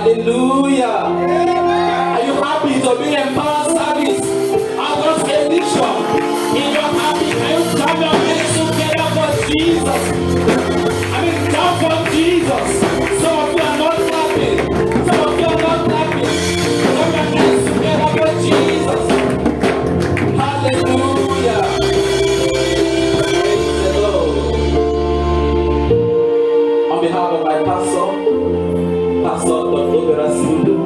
Hallelujah. Are you happy to be in power service? August edition. If you're happy, can you clap your hands together for Jesus? I mean, clap for Jesus. Some of you are not clapping. Some of you are not clapping. Clap your hands together for Jesus. Hallelujah. Praise the Lord. On behalf of my pastor, Pastor Dr. Berasulu,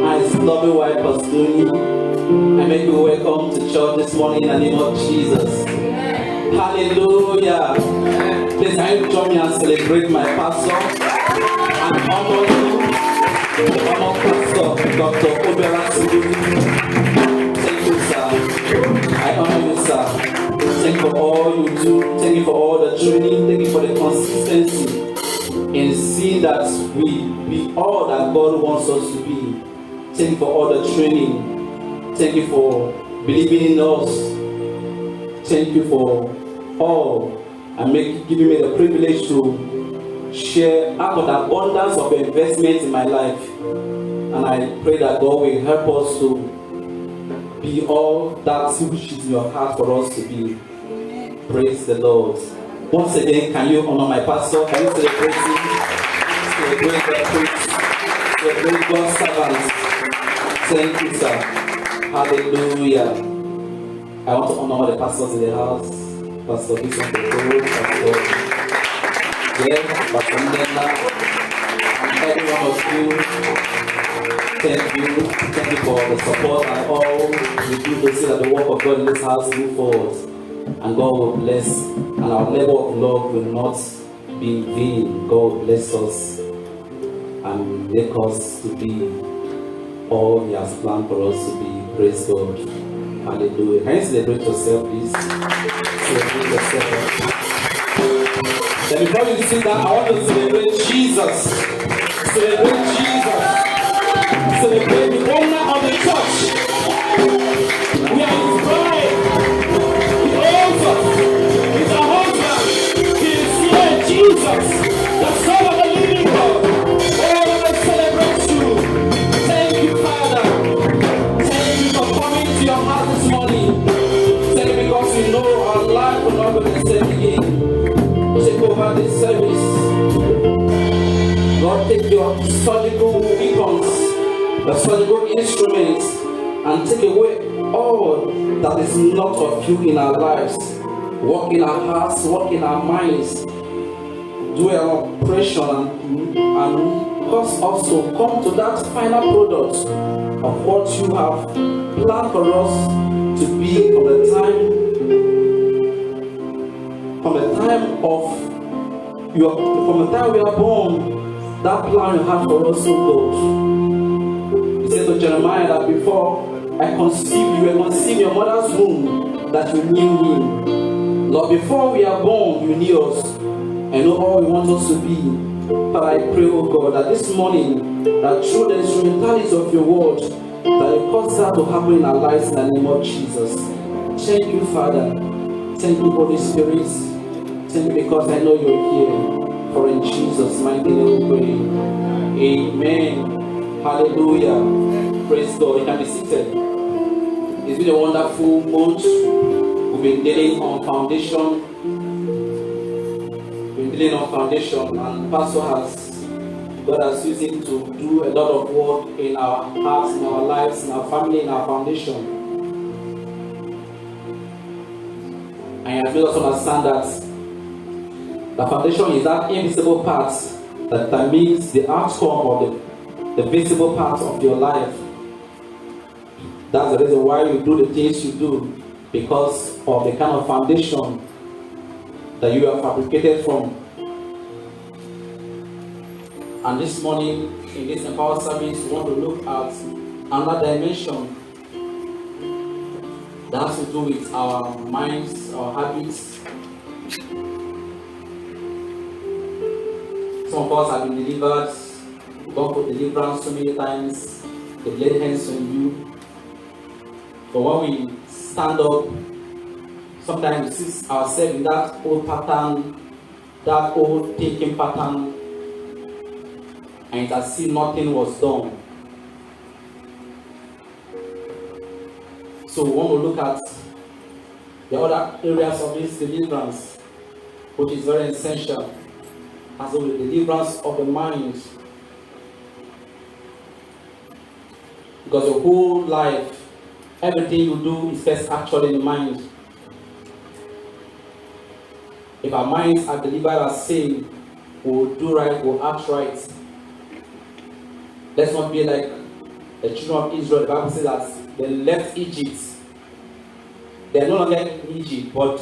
and his lovely wife, Pastor Duni, I make you welcome to church this morning in the name of Jesus. Hallelujah. Please, can you join me and celebrate my pastor and honor you, honor Pastor Dr. Berasulu. Thank you, sir. I honor you, sir. Thank you for all you do. Thank you for all the training. Thank you for the consistency in seeing that we be all that God wants us to be. Thank you for all the training. Thank you for believing in us. Thank you for all and giving me the privilege to share out of the abundance of investment in my life. And I pray that God will help us to be all that which is in your heart for us to be. Praise the Lord. Once again, can you honor my pastor? Can you celebrate him? Celebrate the priest. Celebrate God's servants. Thank you, sir. Hallelujah. I want to honor the pastors in the house. Pastor Bishop Boko, Pastor Jeff, Pastor Ndela, and every one of you. Thank you. Thank you for the support and all you do to see that the work of God in this house move forward. And God will bless, and our labor of love will not be in vain. God bless us and make us to be all He has planned for us to be. Praise God. Hallelujah. Can you celebrate yourself, please? Celebrate yourself. Then before you see that, I want to celebrate Jesus. Celebrate Jesus. Celebrate the owner of the church. We are His bride. He's a husband. He is here, Jesus, the Son of the living God. Oh, I celebrate you. Thank you, Father. Thank you for coming to your heart this morning. Thank you because you know our life will not be the same again. Take over this service. Lord, take your surgical weapons, the surgical instruments, and take away all that is not of you in our lives. Work in our hearts, work in our minds. Do an operation and cause us to come to that final product of what you have planned for us to be from the time we are born. That plan you have for us, oh God. He said to Jeremiah that before I conceived you, I conceived your mother's womb, that you knew him. Lord, before we are born, you knew us and know all you want us to be. But I pray, oh God, that this morning, that through the instrumentalities of your word, that you cause that to happen in our lives in the name of Jesus. Thank you, Father. Thank you, Holy Spirit. Thank you because I know you're here. For in Jesus' mighty name we pray. Amen. Hallelujah. Praise God. You can be seated. It's been a wonderful month. We've been dealing on foundation. And Pastor God has used him to do a lot of work in our hearts, in our lives, in our family, in our foundation. And he has made us understand that the foundation is that invisible part that determines the outcome of the visible part of your life. That's the reason why you do the things you do, because of the kind of foundation that you are fabricated from. And this morning, in this Empower service, we want to look at another dimension that has to do with our minds, our habits. Some of us have been delivered, gone for deliverance so many times, they've laid hands on you. But when we stand up, sometimes we see ourselves in that old pattern, that old thinking pattern, and it's as if nothing was done. So we want to look at the other areas of this deliverance, which is very essential, as well the deliverance of the mind. Because your whole life, everything you do is first actually in the mind. If our minds are delivered as saying, we'll do right, we'll act right. Let's not be like the children of Israel. The Bible says that they left Egypt. They are no longer in Egypt, but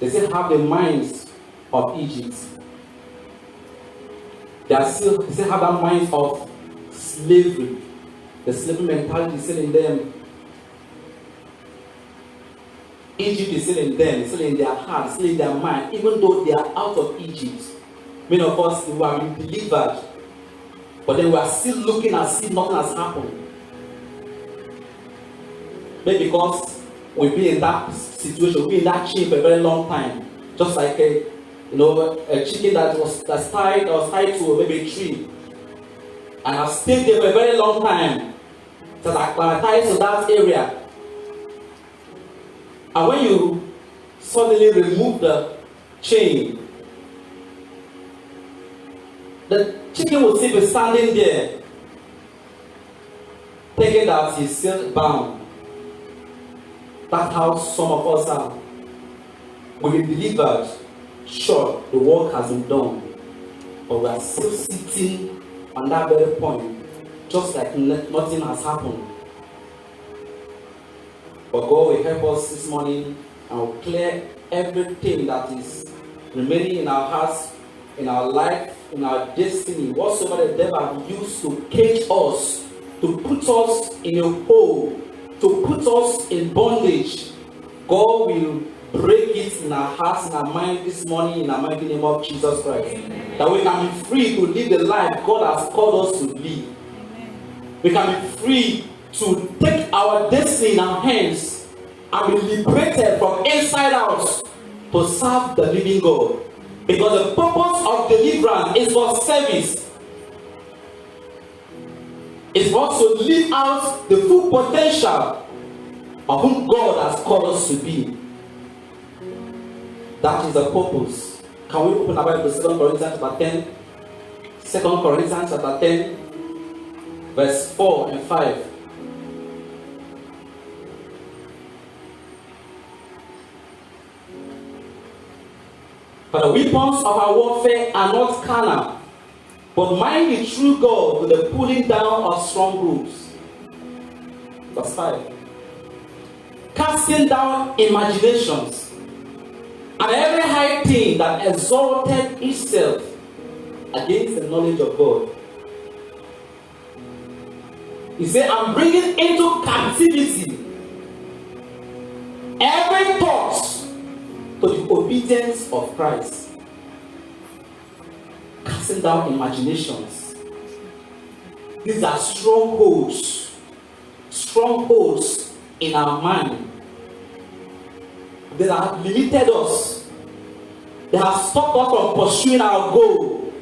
they still have the minds of Egypt. They still have that mind of slavery. The slavery mentality is still in them. Egypt is still in them, still in their heart, still in their mind, even though they are out of Egypt. Many of us who have been delivered, but then we are still looking as if nothing has happened. Maybe because we've been in that situation, we've been in that chain for a very long time. Just like a chicken that was tied to maybe a tree. And I've stayed there for a very long time. So I tied to that area. And when you suddenly remove the chain, the chicken will still be standing there, thinking that he's still bound. That's how some of us are. We've been delivered. Sure, the work has been done, but we are still sitting on that very point, just like nothing has happened. But God will help us this morning and will clear everything that is remaining in our hearts, in our life, in our destiny, whatsoever the devil has used to cage us, to put us in a hole, to put us in bondage. God will break it in our hearts, in our mind this morning, in the mighty name of Jesus Christ. Amen. That we can be free to live the life God has called us to live. Amen. We can be free to take our destiny in our hands and be liberated from inside out to serve the living God. Because the purpose of deliverance is for service. It's for us to live out the full potential of whom God has called us to be. That is the purpose. Can we open our Bible to 2 Corinthians chapter 10? 2 Corinthians chapter 10, verse 4 and 5. For the weapons of our warfare are not carnal, but mighty through God to the pulling down of strongholds. Verse 5. Casting down imaginations and every high thing that exalted itself against the knowledge of God. He said, I'm bringing into captivity every thought to the obedience of Christ. Casting down imaginations. These are strongholds. Strongholds in our mind. They have limited us. They have stopped us from pursuing our goal.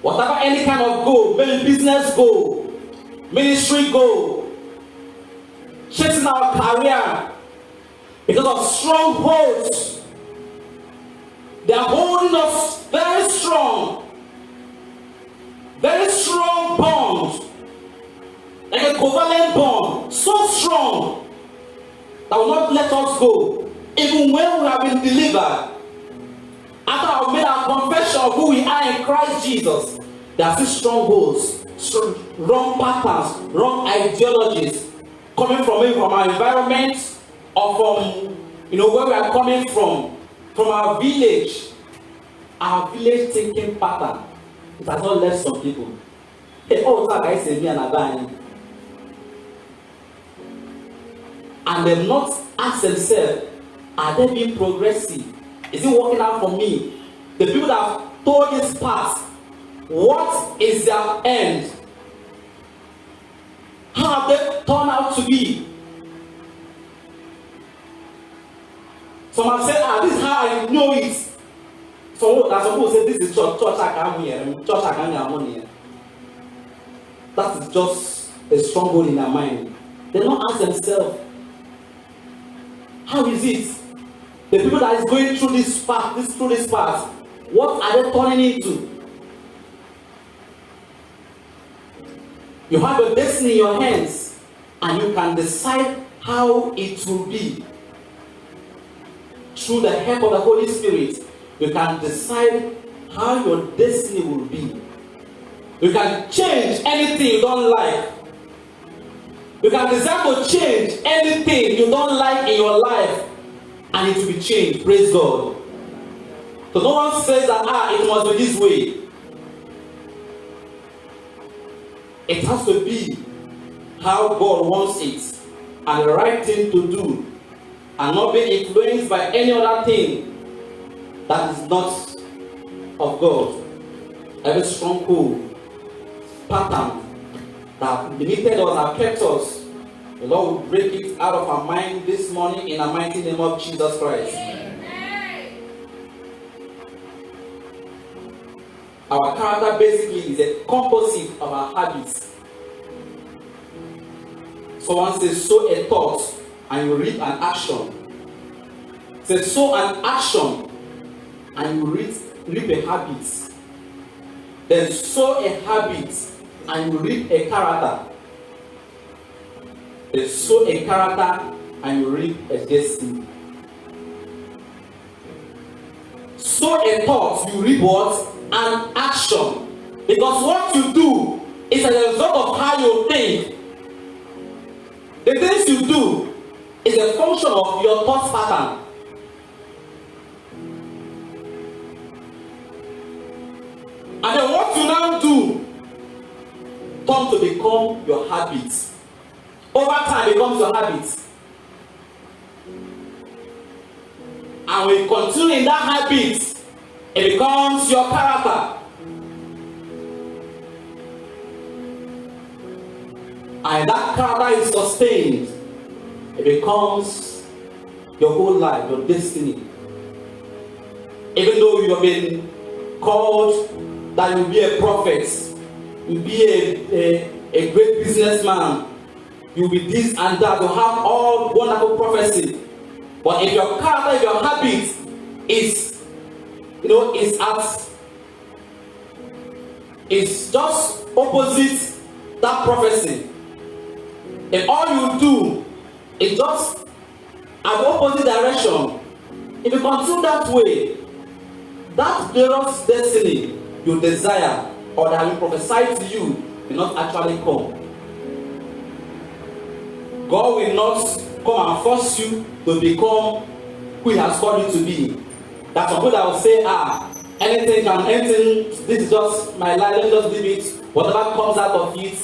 Whatever any kind of goal, maybe business goal, ministry goal, chasing our career, because of strongholds, they are holding us very strong bond, like a covalent bond, so strong that will not let us go, even when we have been delivered. After I've made our confession of who we are in Christ Jesus, there are still strongholds, wrong patterns, wrong ideologies coming from our environment, or from where we are coming from our village thinking pattern. It has not left some people. Hey, oh, I say me and Abani. And they've not asked themselves, are they being progressive? Is it working out for me? The people that have told this path, what is their end? How have they turned out to be? Some have said, this is how I know it. So that's what people say this is church I can't hear, church I can't hear. That is just a stronghold in their mind. They don't ask themselves, how is it? The people that is going through this path, what are they turning into? You have your destiny in your hands, and you can decide how it will be. Through the help of the Holy Spirit, you can decide how your destiny will be. You can change anything you don't like. You can decide to change anything you don't like in your life, and it will be changed. Praise God. So no one says that it must be this way. It has to be how God wants it, and the right thing to do, and not be influenced by any other thing that is not of God. Every stronghold, pattern that have limited us, have kept us, the Lord will break it out of our mind this morning in the mighty name of Jesus Christ. Our character basically is a composite of our habits. Someone says, sow a thought and you reap an action. Say, sow an action and you reap a habit. Then sow a habit and you reap a character. Then sow a character and you reap a destiny. Sow a thought, you reap what? An action. Because what you do is a result of how you think. The things you do is a function of your thought pattern. And then what you now do comes to become your habit. Over time it becomes your habit. And when you continue in that habit, it becomes your character. And that character is sustained. It becomes your whole life, your destiny. Even though you have been called that you'll be a prophet, you'll be a great businessman, you'll be this and that, you'll have all wonderful prophecy. But if your character, if your habit is it's just opposite that prophecy. If all you do is just at the opposite direction, if you continue that way, that glorious destiny you desire or that will prophesy to you will not actually come. God will not come and force you to become who He has called you to be. That's some people that will say, anything, this is just my life, let me just live it. Whatever comes out of it,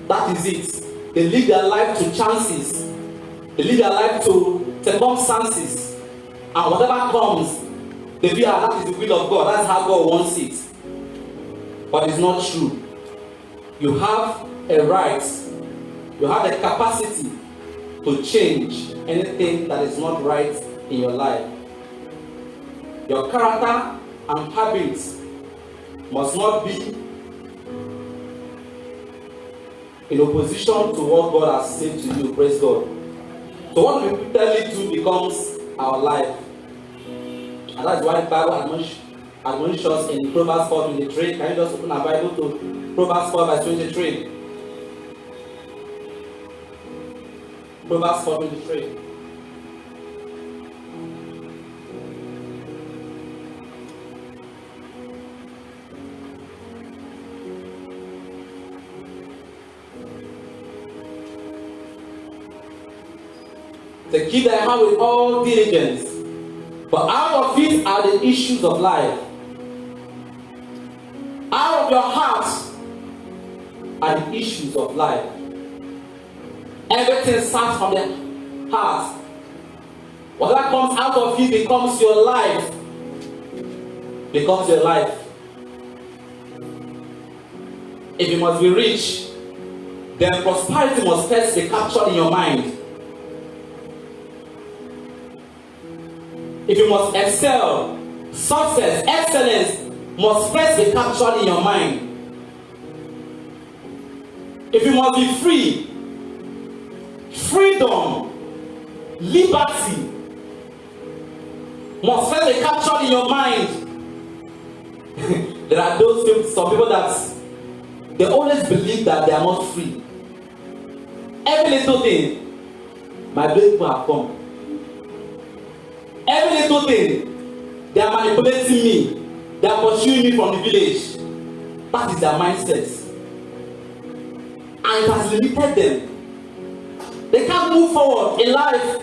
that is it. They live their life to chances. They live their life to circumstances. And whatever comes, they feel that is the will of God. That's how God wants it. But it's not true. You have a right, you have the capacity to change anything that is not right in your life. Your character and habits must not be in opposition to what God has said to you. Praise God. So what we repeatedly do becomes our life. And that's why the Bible admonishes us in Proverbs 4:23. Can you just open our Bible to Proverbs 4:23? Proverbs 4:23. To keep thy heart with all diligence, but out of it are the issues of life. Out of your heart are the issues of life. Everything starts from the heart. Whatever comes out of it becomes your life. Becomes your life. If you must be rich, then prosperity must first be captured in your mind. If you must excel, success, excellence must first be captured in your mind. If you must be free, freedom, liberty must first be captured in your mind. There are some people that they always believe that they are not free. Every little thing, my breakthrough have come. Every little thing, they are manipulating me. They are pursuing me from the village. That is their mindset. And it has limited them. They can't move forward in life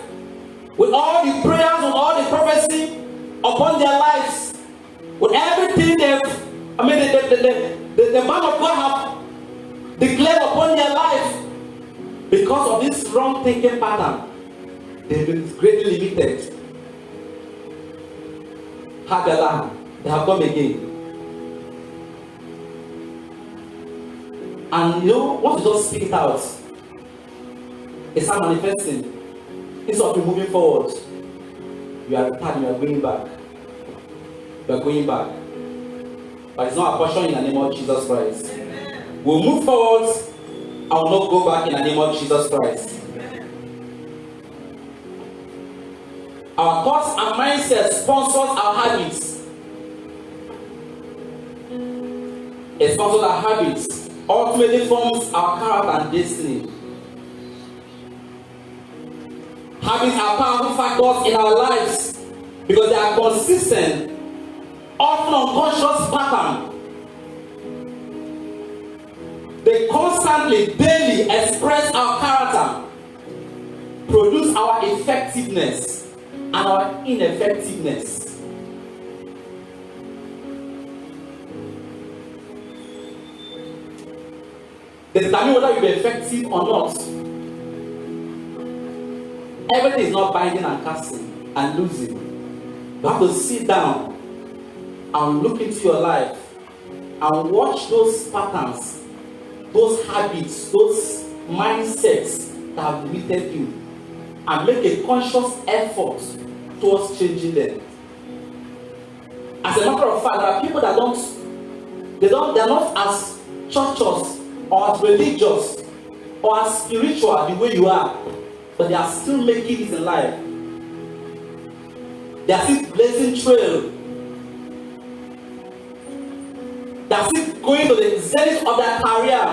with all the prayers, with all the prophecy upon their lives, with everything the man of God have declared upon their life. Because of this wrong thinking pattern, they've been greatly limited. Hagala, they have come again. And you know, once you just speak it out, it's not manifesting. Instead of you moving forward, you are returning, you are going back. You are going back. But it's not a portion in the name of Jesus Christ. Amen. We'll move forward. I will not go back in the name of Jesus Christ. Amen. Our thoughts and mindset sponsors our habits. It sponsors our habits. Ultimately forms our character and destiny. Habits are powerful factors in our lives because they are consistent, often unconscious pattern. They constantly, daily express our character, produce our effectiveness and our ineffectiveness. They determine whether you be effective or not. Everything is not binding and casting and losing. You have to sit down and look into your life and watch those patterns, those habits, those mindsets that have limited you, and make a conscious effort towards changing them. As a matter of fact, there are people that they're not as churches or as religious or as spiritual the way you are, but they are still making it in life. They are still blazing trail. They are still going to the zenith of their career.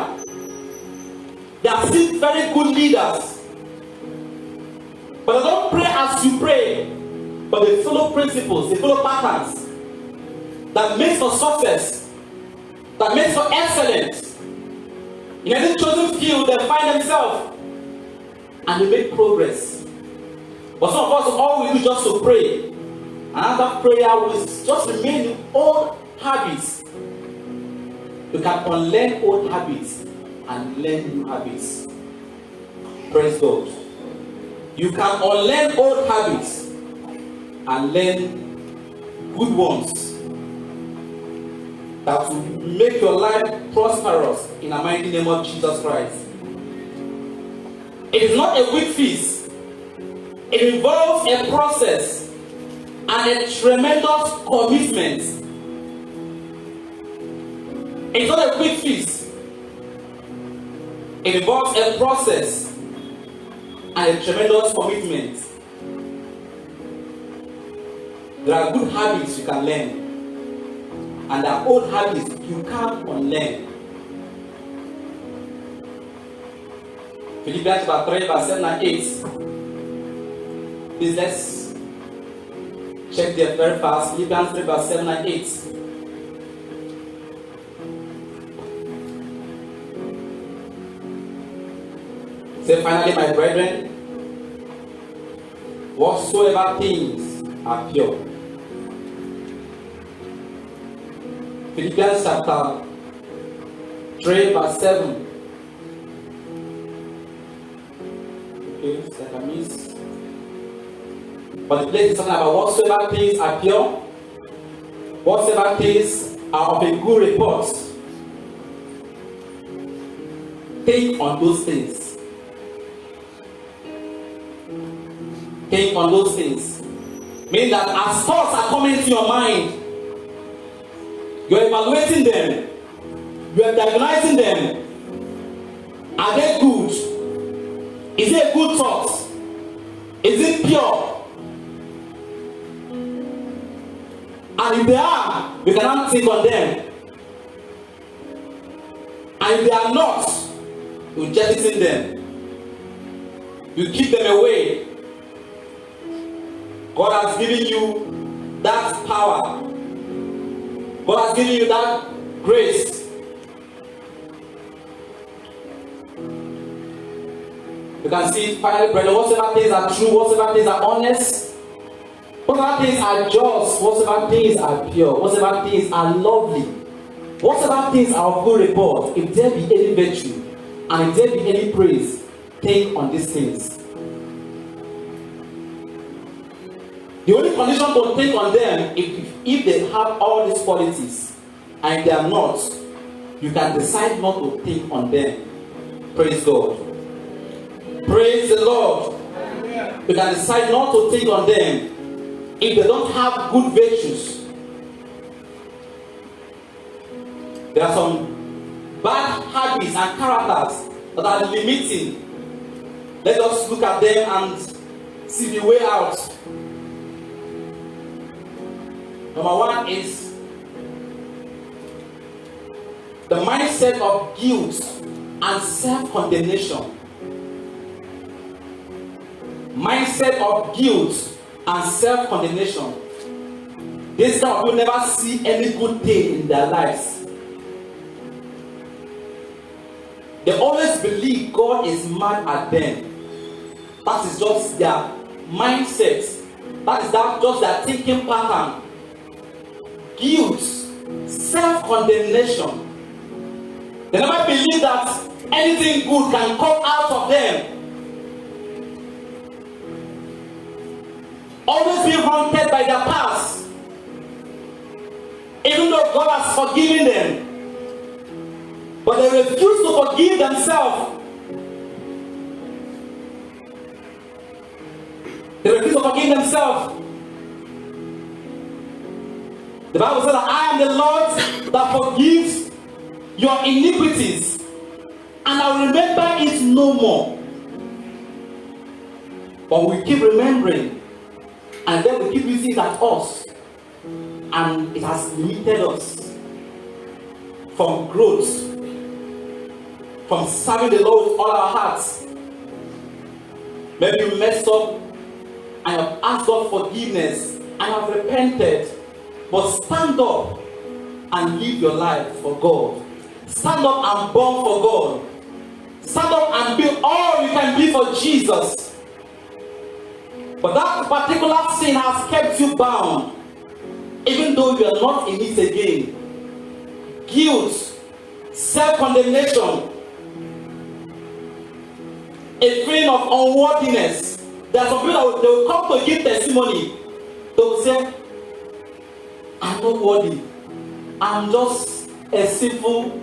They are still very good leaders. But they don't pray as you pray, but they follow principles, they follow patterns that makes for success, that makes for excellence. In any chosen field, they find themselves and they make progress. But some of us, all we do just to pray, and after prayer, we just remain in old habits. You can unlearn old habits and learn new habits. Praise God. You can unlearn old habits and learn good ones that will make your life prosperous in the mighty name of Jesus Christ. It is not a quick fix. It involves a process and a tremendous commitment. It's not a quick fix. It involves a process and a tremendous commitment. There are good habits you can learn, and there are old habits you can't unlearn. Philippians chapter 3, verse 7 and 8. Please let's check there very fast. Philippians 3, verse 7 and 8. Say, finally, my brethren, whatsoever things are pure. Philippians chapter 3, verse 7. Okay, it's like a miss. But the place is talking about whatsoever things are pure, whatsoever things are of a good report. Think on those things. Think on those things. Meaning Meaning that as thoughts are coming to your mind, you're evaluating them, you're diagnosing them. Are they good? Is it a good thought? Is it pure? And if they are, you cannot think on them. And if they are not, you jettison them. You keep them away. God has given you that power. God has given you that grace. You can see finally, brother, whatsoever things are true, whatsoever things are honest, whatsoever things are just, whatsoever things are pure, whatsoever things are lovely, whatsoever things are of good report, if there be any virtue, and if there be any praise, think on these things. The only condition to think on them, if they have all these qualities, and if they are not, you can decide not to think on them. Praise God. Praise the Lord. You can decide not to think on them if they don't have good virtues. There are some bad habits and characters that are limiting. Let us look at them and see the way out. Number one is the mindset of guilt and self-condemnation. Mindset of guilt and self-condemnation. These kind of people never see any good thing in their lives. They always believe God is mad at them. That is just their mindset. That is just their thinking pattern. Guilt, self-condemnation. They never believe that anything good can come out of them. Always being haunted by their past. Even though God has forgiven them, but they refuse to forgive themselves. They refuse to forgive themselves. The Bible says that I am the Lord that forgives your iniquities, and I will remember it no more. But we keep remembering, and then we keep using it at us, and it has limited us from growth, from serving the Lord with all our hearts. Maybe you messed up and have asked God forgiveness and have repented, but stand up and live your life for God. Stand up and burn for God. Stand up and be all you can be for Jesus. But that particular sin has kept you bound, even though you are not in it again. Guilt, self-condemnation, a feeling of unworthiness. There are some people that will come to give testimony. They will say, I'm not worthy. I'm just a sinful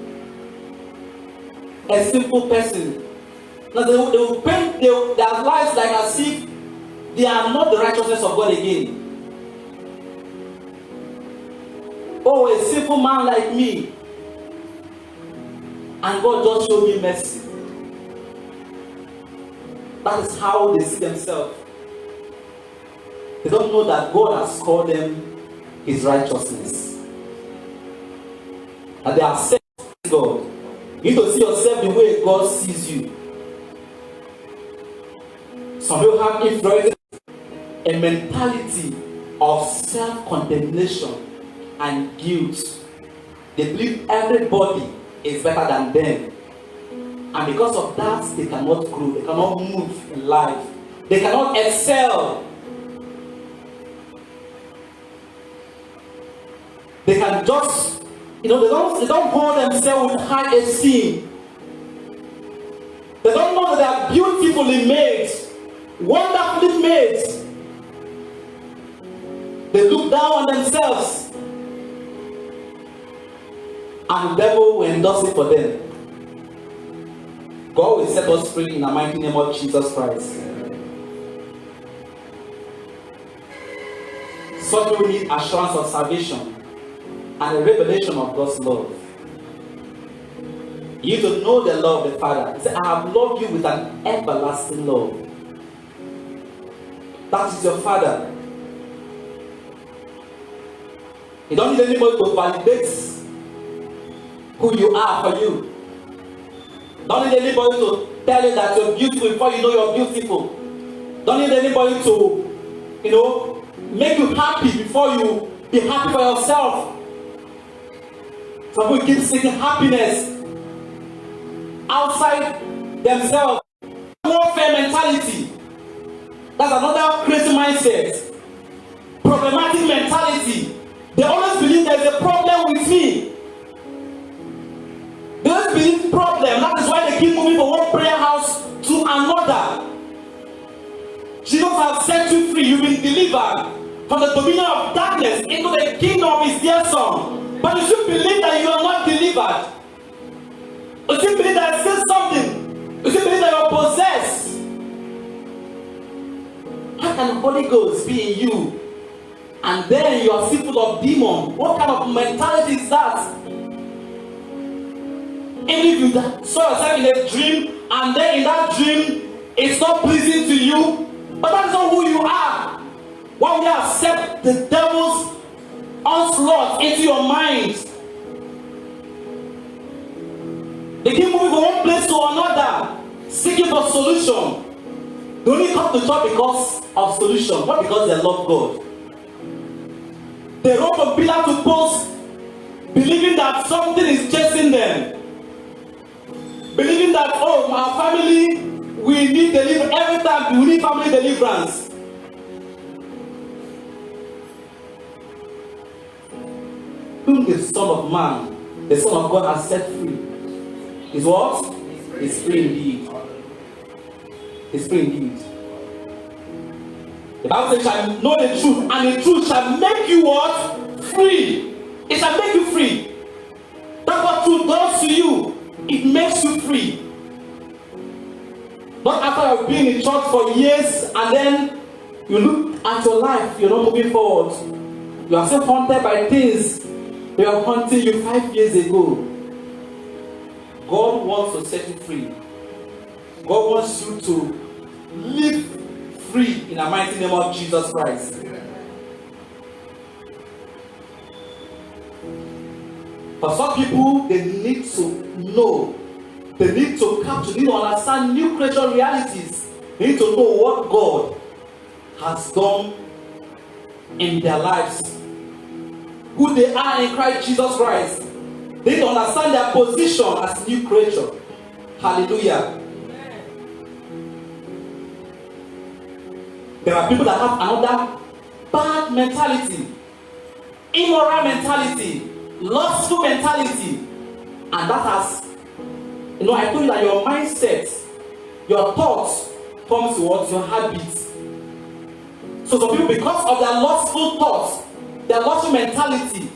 person. Now they will paint their lives like as if they are not the righteousness of God again. Oh, a sinful man like me. And God just showed me mercy. That is how they see themselves. They don't know that God has called them His righteousness. And they are saved by God. You need to see yourself the way God sees you. Some people have influenced a mentality of self-condemnation and guilt. They believe everybody is better than them. And because of that, they cannot grow, they cannot move in life, they cannot excel. They can just, they don't hold themselves with high esteem. They don't know that they are beautifully made, wonderfully made. They look down on themselves, and the devil will endorse it for them. God will set us free in the mighty name of Jesus Christ. Such people need assurance of salvation and a revelation of God's love. You need to know the love of the Father. He said, I have loved you with an everlasting love. That is your Father. You don't need anybody to validate who you are for you. Don't need anybody to tell you that you're beautiful before you know you're beautiful. Don't need anybody to, make you happy before you be happy for yourself. Some people keep seeking happiness outside themselves. Warfare mentality. That's another crazy mindset. Problematic mentality. They always believe there's a problem with me. They always believe problem. That is why they keep moving from one prayer house to another. Jesus has set you free. You've been delivered from the dominion of darkness into the kingdom of his dear Son. But you should believe that you are not delivered. You should believe that there's still something. You should believe that you're possessed. How can the Holy Ghost be in you? And then you are still full of demons. What kind of mentality is that? Even if you saw yourself in a dream, and then in that dream, it's not pleasing to you, but that's not who you are. Why would you accept the devil's onslaught into your mind? They keep moving from one place to another, seeking for solution. They only come to church because of solution, not because they love God. They run from pillar to post, believing that something is chasing them. Believing that, oh, my family, we need deliverance. Every time we need family deliverance. Whom the Son of Man, the Son of God has set free, is what? Is free indeed. Is free indeed. The Bible says, shall know the truth, and the truth shall make you what? Free. It shall make you free. That's what truth does to you. It makes you free. Not after you've been in church for years and then you look at your life, you're not moving forward. You are still haunted by things they were haunting you 5 years ago. God wants to set you free. God wants you to live free in the mighty name of Jesus Christ. For some people, they need to know, they need to capture, they need to understand new creation realities. They need to know what God has done in their lives, who they are in Christ Jesus Christ. They need to understand their position as new creation. Hallelujah. There are people that have another bad mentality, immoral mentality, lustful mentality, and that has, I told you that your mindset, your thoughts, forms towards your habits. So some people, because of their lustful thoughts, their lustful mentality,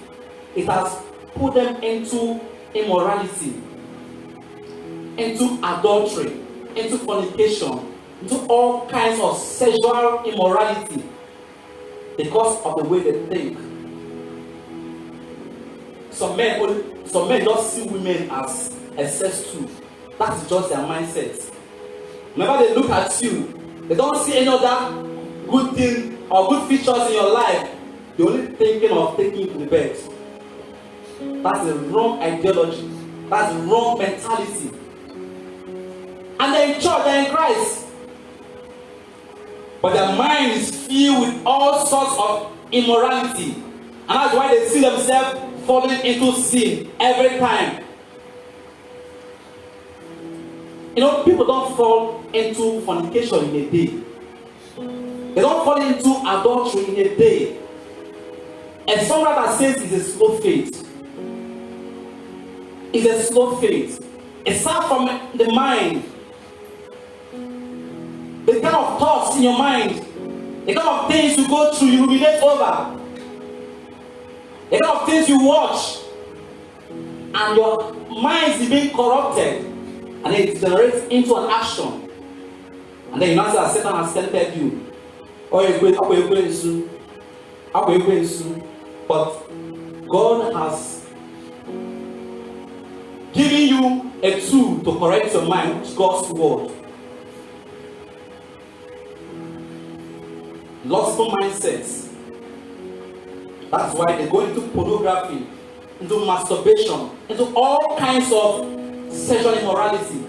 it has put them into immorality, into adultery, into fornication, into all kinds of sexual immorality, because of the way they think. Some men just see women as a sex tool. That is just their mindset. Whenever they look at you, they don't see any other good thing or good features in your life. They're only thinking of taking you to the bed. That's the wrong ideology. That's the wrong mentality. And they're in church, they're in Christ, but their mind is filled with all sorts of immorality. And that's why they see themselves falling into sin every time. People don't fall into fornication in a day. They don't fall into adultery in a day. And someone that says it's a slow fade. It's a slow fade. It starts from the mind. The kind of thoughts in your mind, the kind of things you go through, you ruminate over, the kind of things you watch, and your mind is being corrupted, and then it generates into an action. And then you know that Satan has tempted you. Oh, you're going to But God has given you a tool to correct your mind, God's word. Lustful mindsets. That's why they go into pornography, into masturbation, into all kinds of sexual immorality.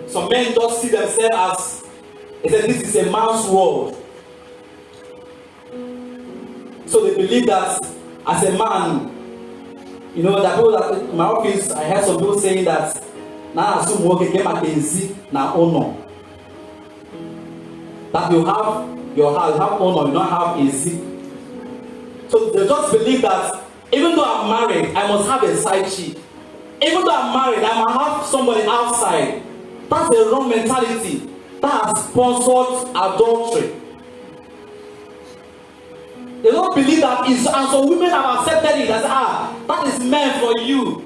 Some men just see themselves as, they say, this is a man's world. So they believe that as a man, you know, that people that in my office, I heard some people saying that now assume work again at now honor. That you have your house, you have honor, you don't have easy. So they just believe that even though I'm married, I must have a side chick. Even though I'm married, I must have somebody outside. That's the wrong mentality. That has sponsored adultery. They don't believe that it's, and so women have accepted it as that is meant for you.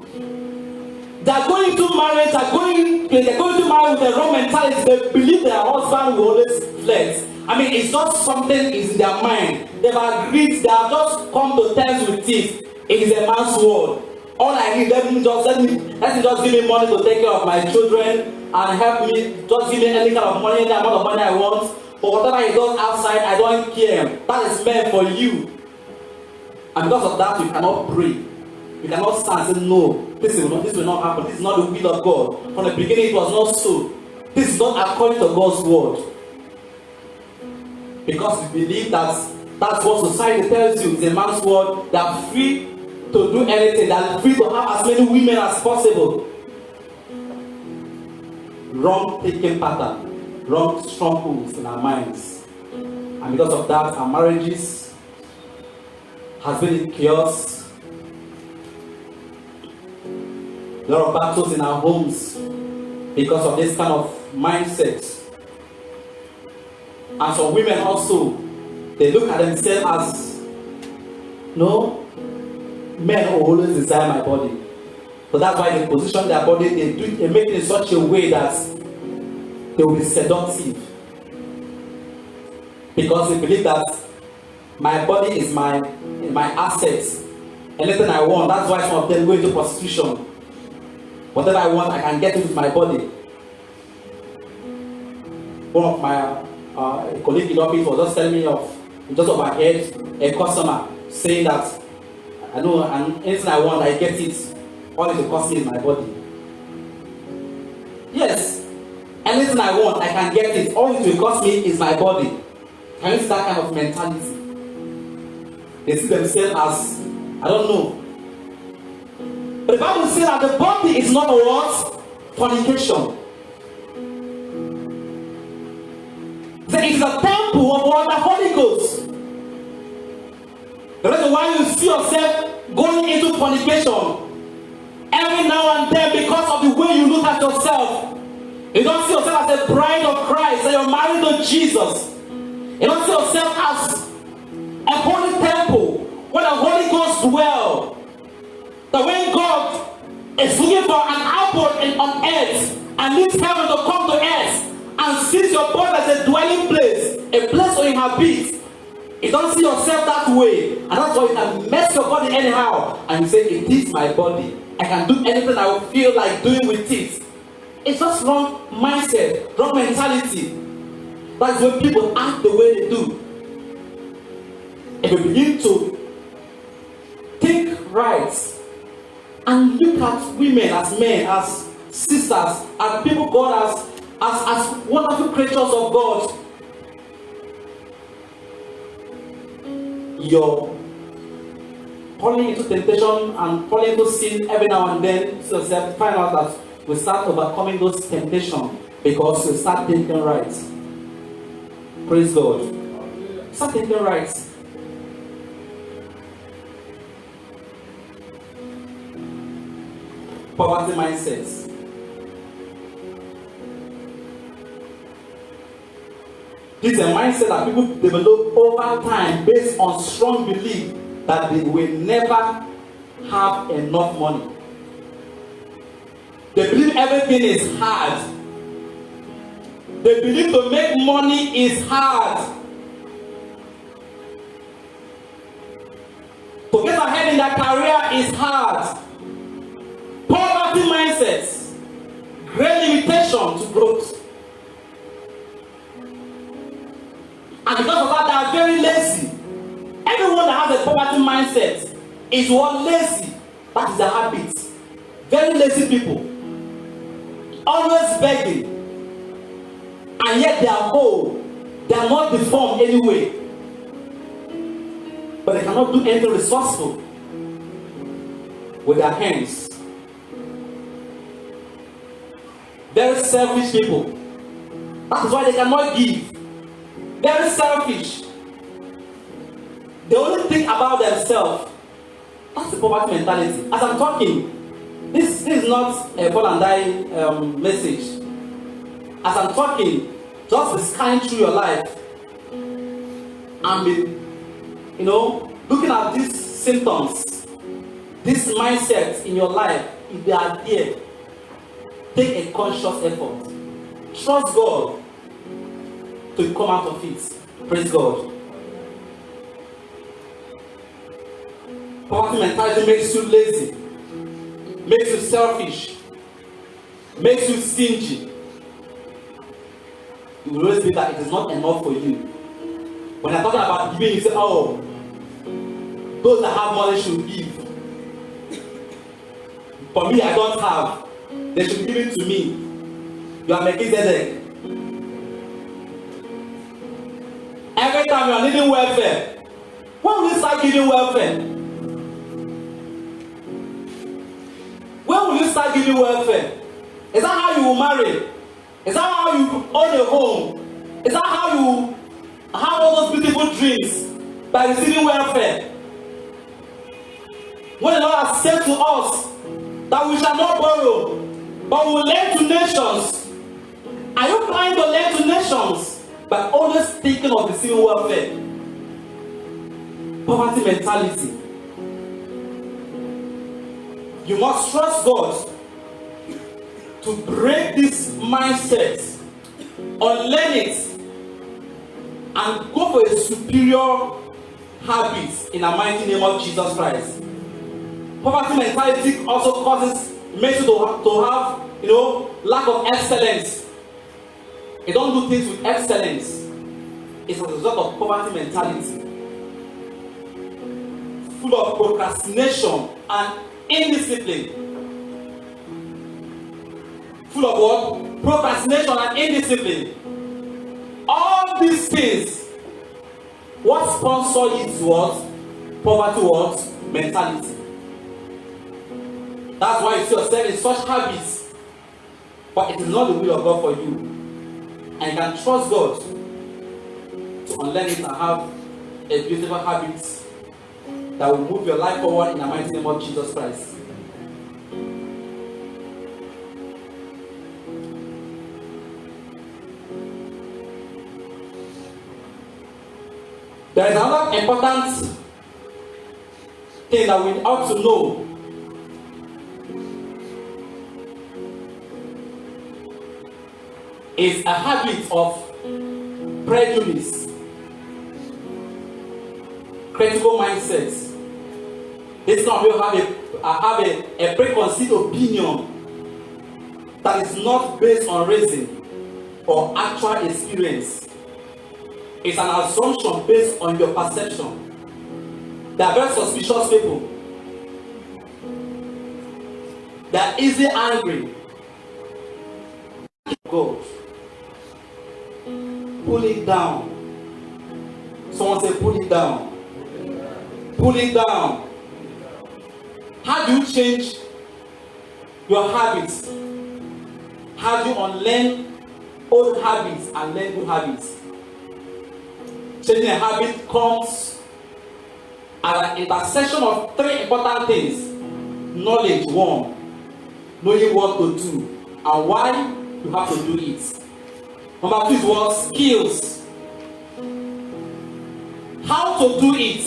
They are going to marriage, they're going to marry with the wrong mentality. They believe their husband will always flex. I mean, it's not something is in their mind. They've agreed, they have just come to terms with it. It is a man's world. All I need, let me just give me money to take care of my children and help me, just give me any kind of money, any amount of money I want. But whatever he does outside, I don't care. That is meant for you. And because of that, you cannot pray. You cannot stand and say, no, this will not happen. This is not the will of God. From the beginning, it was not so. This is not according to God's word. Because we believe that that's what society tells you. It's a man's word. They are free to do anything. They are free to have as many women as possible. Wrong thinking pattern. Wrong strongholds in our minds. And because of that, our marriages has been in chaos. A lot of battles in our homes because of this kind of mindset. And some women also, they look at themselves as, no, men always desire my body. So that's why they position their body, they make it in such a way that they will be seductive. Because they believe that my body is my assets. Anything I want, that's why some of them go into prostitution. Whatever I want, I can get it with my body. One of my colleague in office was just telling me of, just overheard a customer saying that, I know, and anything I want, I get it. All it will cost me is my body. Yes. Anything I want, I can get it. All it will cost me is my body. Can you see that kind of mentality? They see themselves as, I don't know. But the Bible says that the body is not what? Fornication. It is a temple of what? The Holy Ghost. The reason why you see yourself going into fornication every now and then because of the way you look at yourself. You don't see yourself as a bride of Christ, that you're married to Jesus. You don't see yourself as a holy temple where the Holy Ghost dwells. That when God is looking for an output on earth and needs heaven to come to earth and sees your body as a dwelling place, a place where you habit, you don't see yourself that way. And that's why you can mess your body anyhow. And you say, it is my body. I can do anything I would feel like doing with it. It's just wrong mindset, wrong mentality. That's when people act the way they do. If you begin to think right and look at women as men, as sisters, as people God as wonderful creatures of God, you're falling into temptation and falling into sin every now and then. So you find out that we start overcoming those temptations because we start thinking right. Praise God. Start thinking right. Poverty mindsets. This is a mindset that people develop over time based on strong belief that they will never have enough money. They believe everything is hard. They believe to make money is hard. To get ahead in their career is hard. Poverty mindsets, great limitation to growth. And because of that, they are very lazy. Everyone that has a poverty mindset is one lazy. That is their habit. Very lazy people. Always begging. And yet they are whole. They are not deformed anyway. But they cannot do anything resourceful with their hands. Very selfish people. That is why they cannot give. Very selfish. They only think about themselves. That's the poverty mentality. As I'm talking, this is not a fall and die message. As I'm talking, just be scanning through your life and be, looking at these symptoms, these mindsets in your life. If they are there, take a conscious effort. Trust God to come out of it. Praise God. Poverty mentality makes you lazy, makes you selfish, makes you stingy. You will always be that it is not enough for you. When I'm talking about giving, you say, oh, those that have money should give. For me, I don't have. They should give it to me. You are making Zedek. Every time you are needing welfare, when will you start giving welfare? When will you start giving welfare? Is that how you will marry? Is that how you own a home? Is that how you have all those beautiful dreams? By receiving welfare? When the Lord has said to us that we shall not borrow, but we will lend to nations. Are you planning to lend to nations by always thinking of receiving welfare? Poverty mentality. You must trust God to break this mindset, unlearn it, and go for a superior habit in the mighty name of Jesus Christ. Poverty mentality also makes you to have, lack of excellence. You don't do things with excellence. It's as a result of poverty mentality. Full of procrastination and indiscipline. Full of what? Procrastination and indiscipline. All these things, what sponsor is what? Poverty what? Mentality. That's why you see yourself in such habits. But it is not the will of God for you. And you can trust God to unlearn it and have a beautiful habit that will move your life forward in the mighty name of Jesus Christ. There is another important thing that we ought to know. Is a habit of prejudice, critical mindsets. This not will have a preconceived opinion that is not based on reason or actual experience. It's an assumption based on your perception. They are very suspicious people. They are easily angry. God. Pull it down. Someone say, pull it down. Pull it down. How do you change your habits? How do you unlearn old habits and learn good habits? Changing a habit comes at an intersection of three important things. Knowledge, one. Knowing what to do and why you have to do it. Number two is what? Skills. How to do it.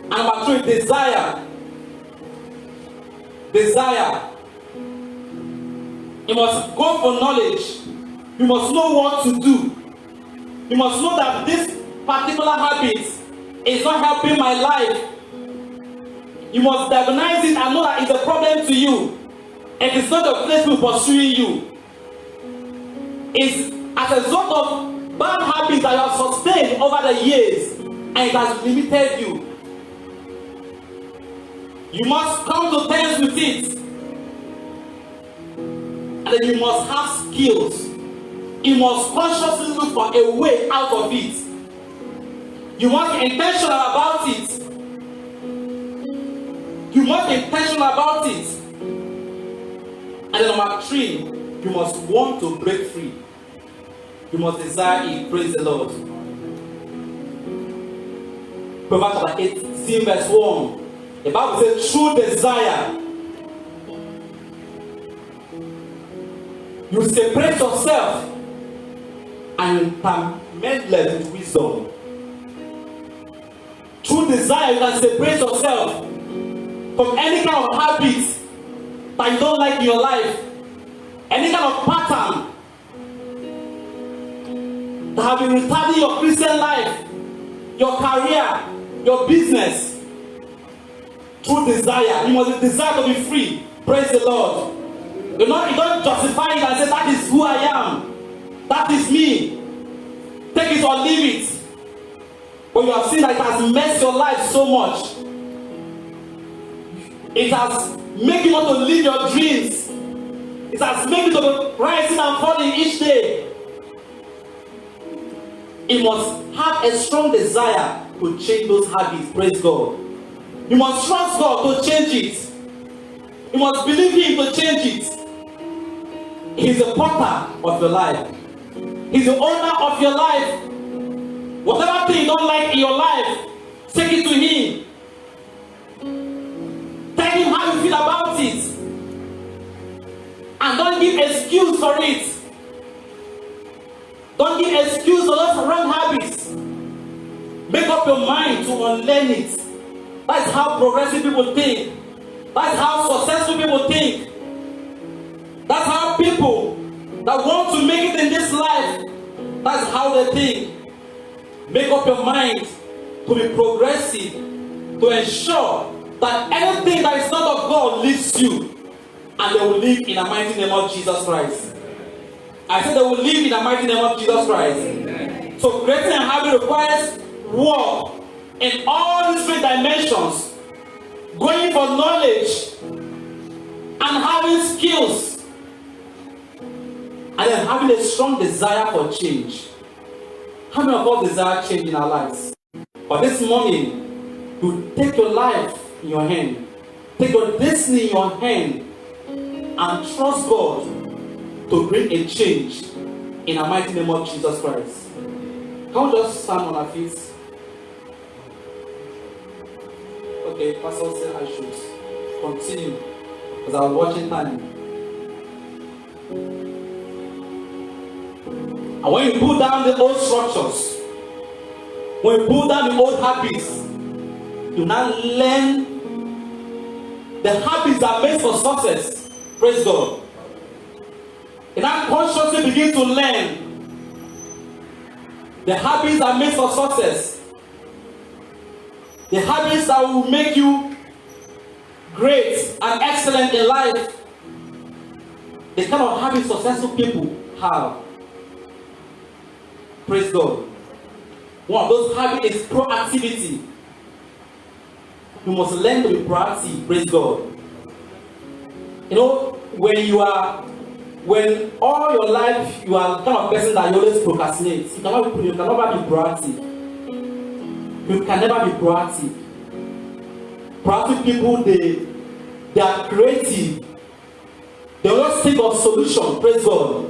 And number three, desire. Desire. You must go for knowledge. You must know what to do. You must know that this particular habit is not helping my life. You must diagnose it and know that it's a problem to you. And it's not a place people pursuing you. It's as a result of bad habits that you have sustained over the years, and it has limited you. You must come to terms with it. And then you must have skills. You must consciously look for a way out of it. You must be intentional about it. You must be intentional about it. And then number 3, you must want to break free. You must desire it. Praise the Lord. Proverbs chapter 18 verse 1. The Bible says, true desire. You separate yourself and you permeate with wisdom. True desire, you can separate yourself from any kind of habit that you don't like in your life, any kind of pattern that have been retarding your Christian life, your career, your business. True desire, you must desire to be free. Praise the Lord. You don't justify it and say, that is who I am, that is me, take it or leave it. But you have seen that it has messed your life so much. It has made you want to live your dreams. It has made you to be rising and falling each day. You must have a strong desire to change those habits. Praise God. You must trust God to change it. You must believe Him to change it. He's the potter of your life. He's the owner of your life. Whatever thing you don't like in your life, take it to Him. Tell Him how you feel about it. And don't give excuse for it. Don't give excuse for those wrong habits. Make up your mind to unlearn it. That's how progressive people think. That's how successful people think. That's how people that want to make it in this life, that's how they think. Make up your mind to be progressive, to ensure that anything that is not of God leaves you, and they will live in the mighty name of Jesus Christ. I said they will live in the mighty name of Jesus Christ. Amen. So creating a habit requires work in all these 3 dimensions. Going for knowledge and having skills, and then having a strong desire for change. How many of us desire change in our lives? But this morning, you take your life in your hand, take your destiny in your hand, and trust God to bring a change in the mighty name of Jesus Christ. Can we just stand on our feet? Okay, Pastor said I should continue because I was watching time. And when you pull down the old structures, when you pull down the old habits, you now learn the habits that are made for success. Praise God. You now consciously begin to learn the habits that are made for success. The habits that will make you great and excellent in life. The kind of habits successful people have. Praise God. One of those habits is proactivity. You must learn to be proactive. Praise God. You know, when all your life you are the kind of person that you always procrastinate, you can never be proactive. You can never be proactive. Proactive people, they are creative. They always think of solution. Praise God.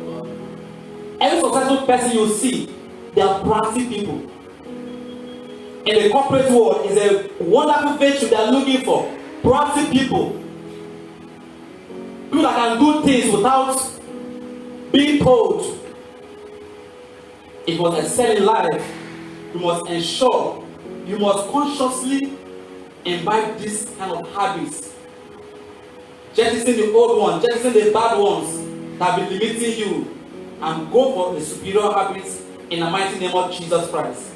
Every successful person you see, they are proactive people. In the corporate world, is a wonderful virtue they are looking for. Proactive people. People that can do things without being told. If you must excel in life, you must ensure, you must consciously imbibe this kind of habits. Jettison the old ones, jettison the bad ones that have been limiting you, and go for the superior habits in the mighty name of Jesus Christ.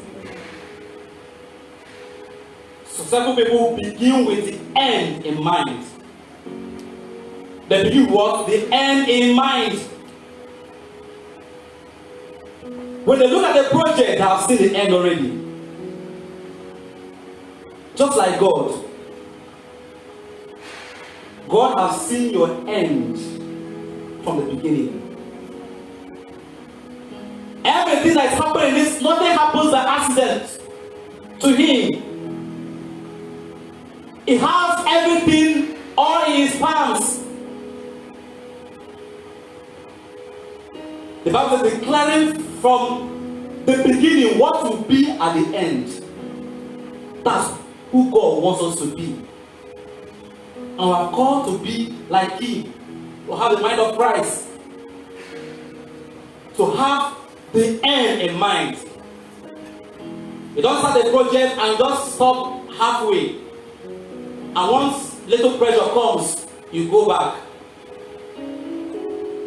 Successful people begin with the end in mind. They begin what? The end in mind. When they look at the project, they have seen the end already. Just like God. God has seen your end from the beginning. Everything that is happening in this, nothing happens by accident to Him. He has everything all in His palms. The Bible is declaring from the beginning what will be at the end. That's who God wants us to be. And we are called to be like Him, to have the mind of Christ, to have the end in mind. You don't start a project and just stop halfway. And once little pressure comes, you go back.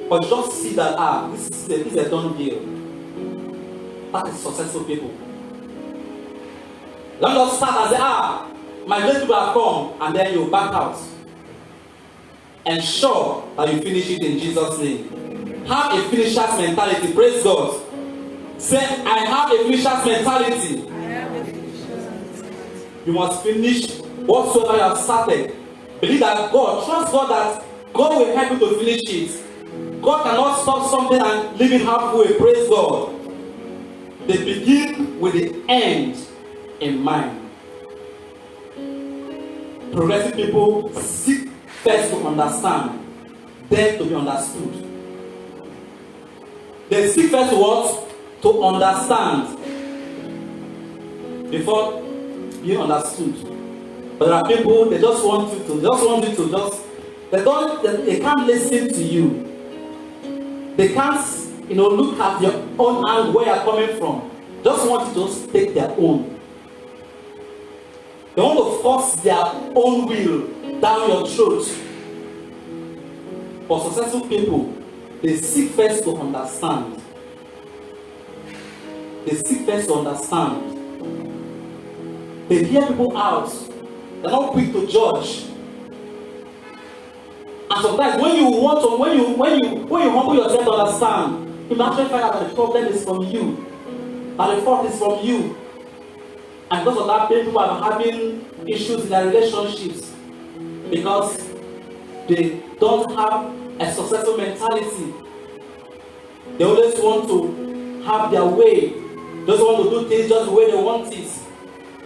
But you just see that, this is a done deal. That is successful people. Let me just start and say, my great people have come, and then you back out. Ensure that you finish it in Jesus' name. Have a finisher's mentality. Praise God. Say, I have a finisher's mentality. You must finish whatsoever you have started. Believe that God, trust God that God will help you to finish it. God cannot stop something and leave it halfway. Praise God. They begin with the end in mind. Progressive people seek first to understand, then to be understood. They seek first to what? To understand before being understood. But there are people, they just want you to, they can't listen to you. They can't, look at your own angle where you're coming from. Just want you to just take their own. They want to force their own will down your throat. For successful people, they seek first to understand. They seek first to understand. They hear people out. They're not quick to judge. And sometimes when you humble yourself to understand, you actually find out that the problem is from you. That the fault is from you. And because of that, people are having issues in their relationships because they don't have a successful mentality. They always want to have their way. They just want to do things just the way they want it.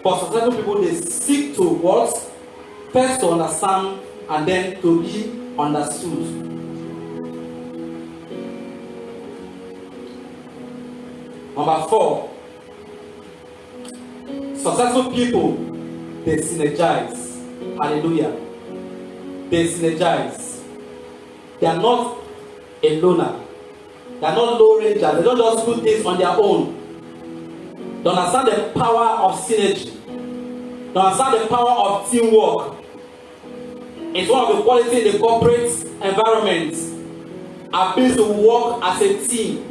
For successful people, they seek to what? First to understand and then to be understood. Number 4. Successful people, they synergize. Hallelujah. They synergize. They are not a loner. They are not low rangers. They don't just do things on their own. They understand the power of synergy. They understand the power of teamwork. It's one of the qualities in the corporate environment. Ability to work as a team.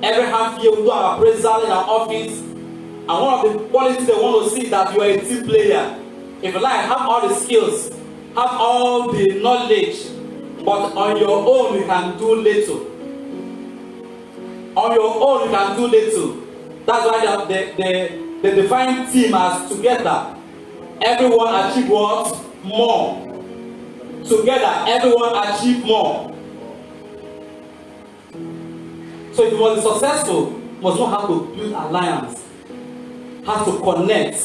Every half year we do our appraisal in our office. And one of the qualities they want to see is that you are a team player. If you like, have all the skills, have all the knowledge, but on your own you can do little. On your own you can do little. That's why they define team as together. Everyone achieve what? More. Together, everyone achieve more. So if you want to be successful, you must know how to build alliance, how to connect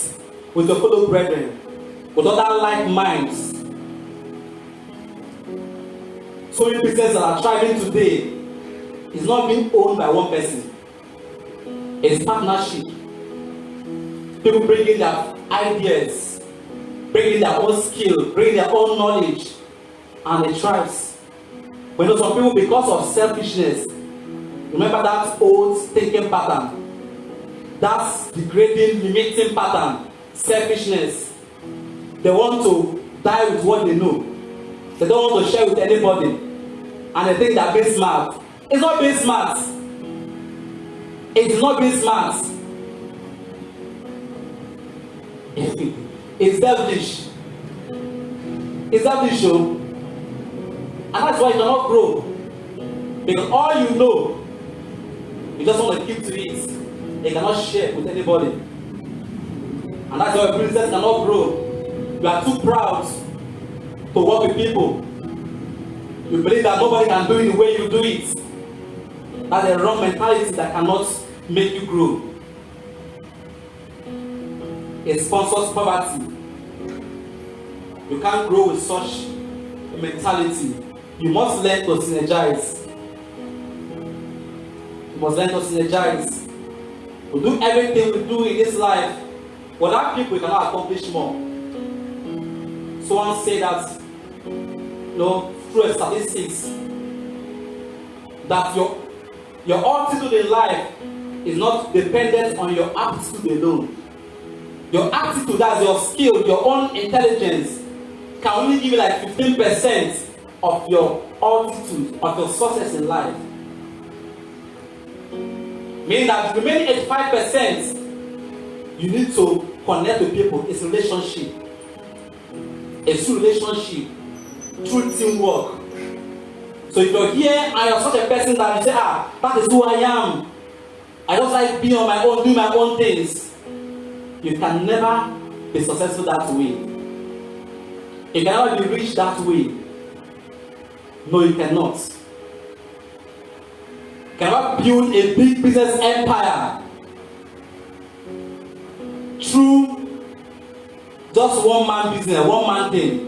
with your fellow brethren, with other like minds. So many businesses that are thriving today is not being owned by one person. It's partnership. People bringing their ideas, bringing their own skill, bringing their own knowledge, and it thrives. We know some people, because of selfishness, remember that old thinking pattern, that's degrading, limiting pattern, selfishness. They want to die with what they know. They don't want to share with anybody. And they think they're being smart. It's not being smart. It's not being smart. It's devilish. It's devilish, oh. And that's why you cannot grow. Because all you know, you just want to keep to it. You cannot share with anybody. And that's why princess cannot grow. You are too proud to work with people. You believe that nobody can do it the way you do it. That's a wrong mentality that cannot make you grow. It sponsors poverty. You can't grow with such a mentality. You must learn to synergize. You must learn to synergize. We do everything we do in this life. Without people, we cannot accomplish more. Someone said that, through statistics, that your altitude in life is not dependent on your aptitude alone. Your aptitude, that's your skill, your own intelligence, can only give you like 15% of your altitude, of your success in life. Meaning that the remaining 85%, you need to connect with people. It's a relationship. It's through relationship, through teamwork. So if you're here and you're such a person that you say, that is who I am. I just like being on my own, doing my own things. You can never be successful that way. You can never be rich that way. No, you cannot. You cannot build a big business empire through just one man business, one man thing.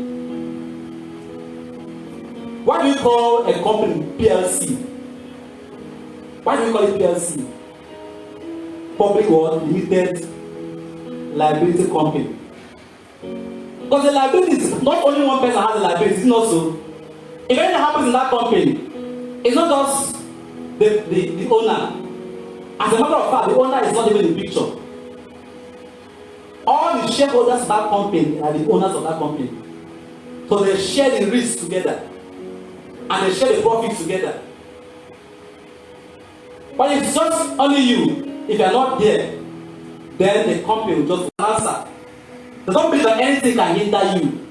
Why do you call a company PLC? Why do you call it PLC? Public or Limited Liability Company. Because the liability is not only one person has a liability, it's not so. If anything happens in that company, it's not just the owner. As a matter of fact, the owner is not even in the picture. All the shareholders of that company are the owners of that company. So they share the risk together. And they share the profit together. But if it's just only you, if you're not there, then the company will just answer. They don't believe that anything can hinder you.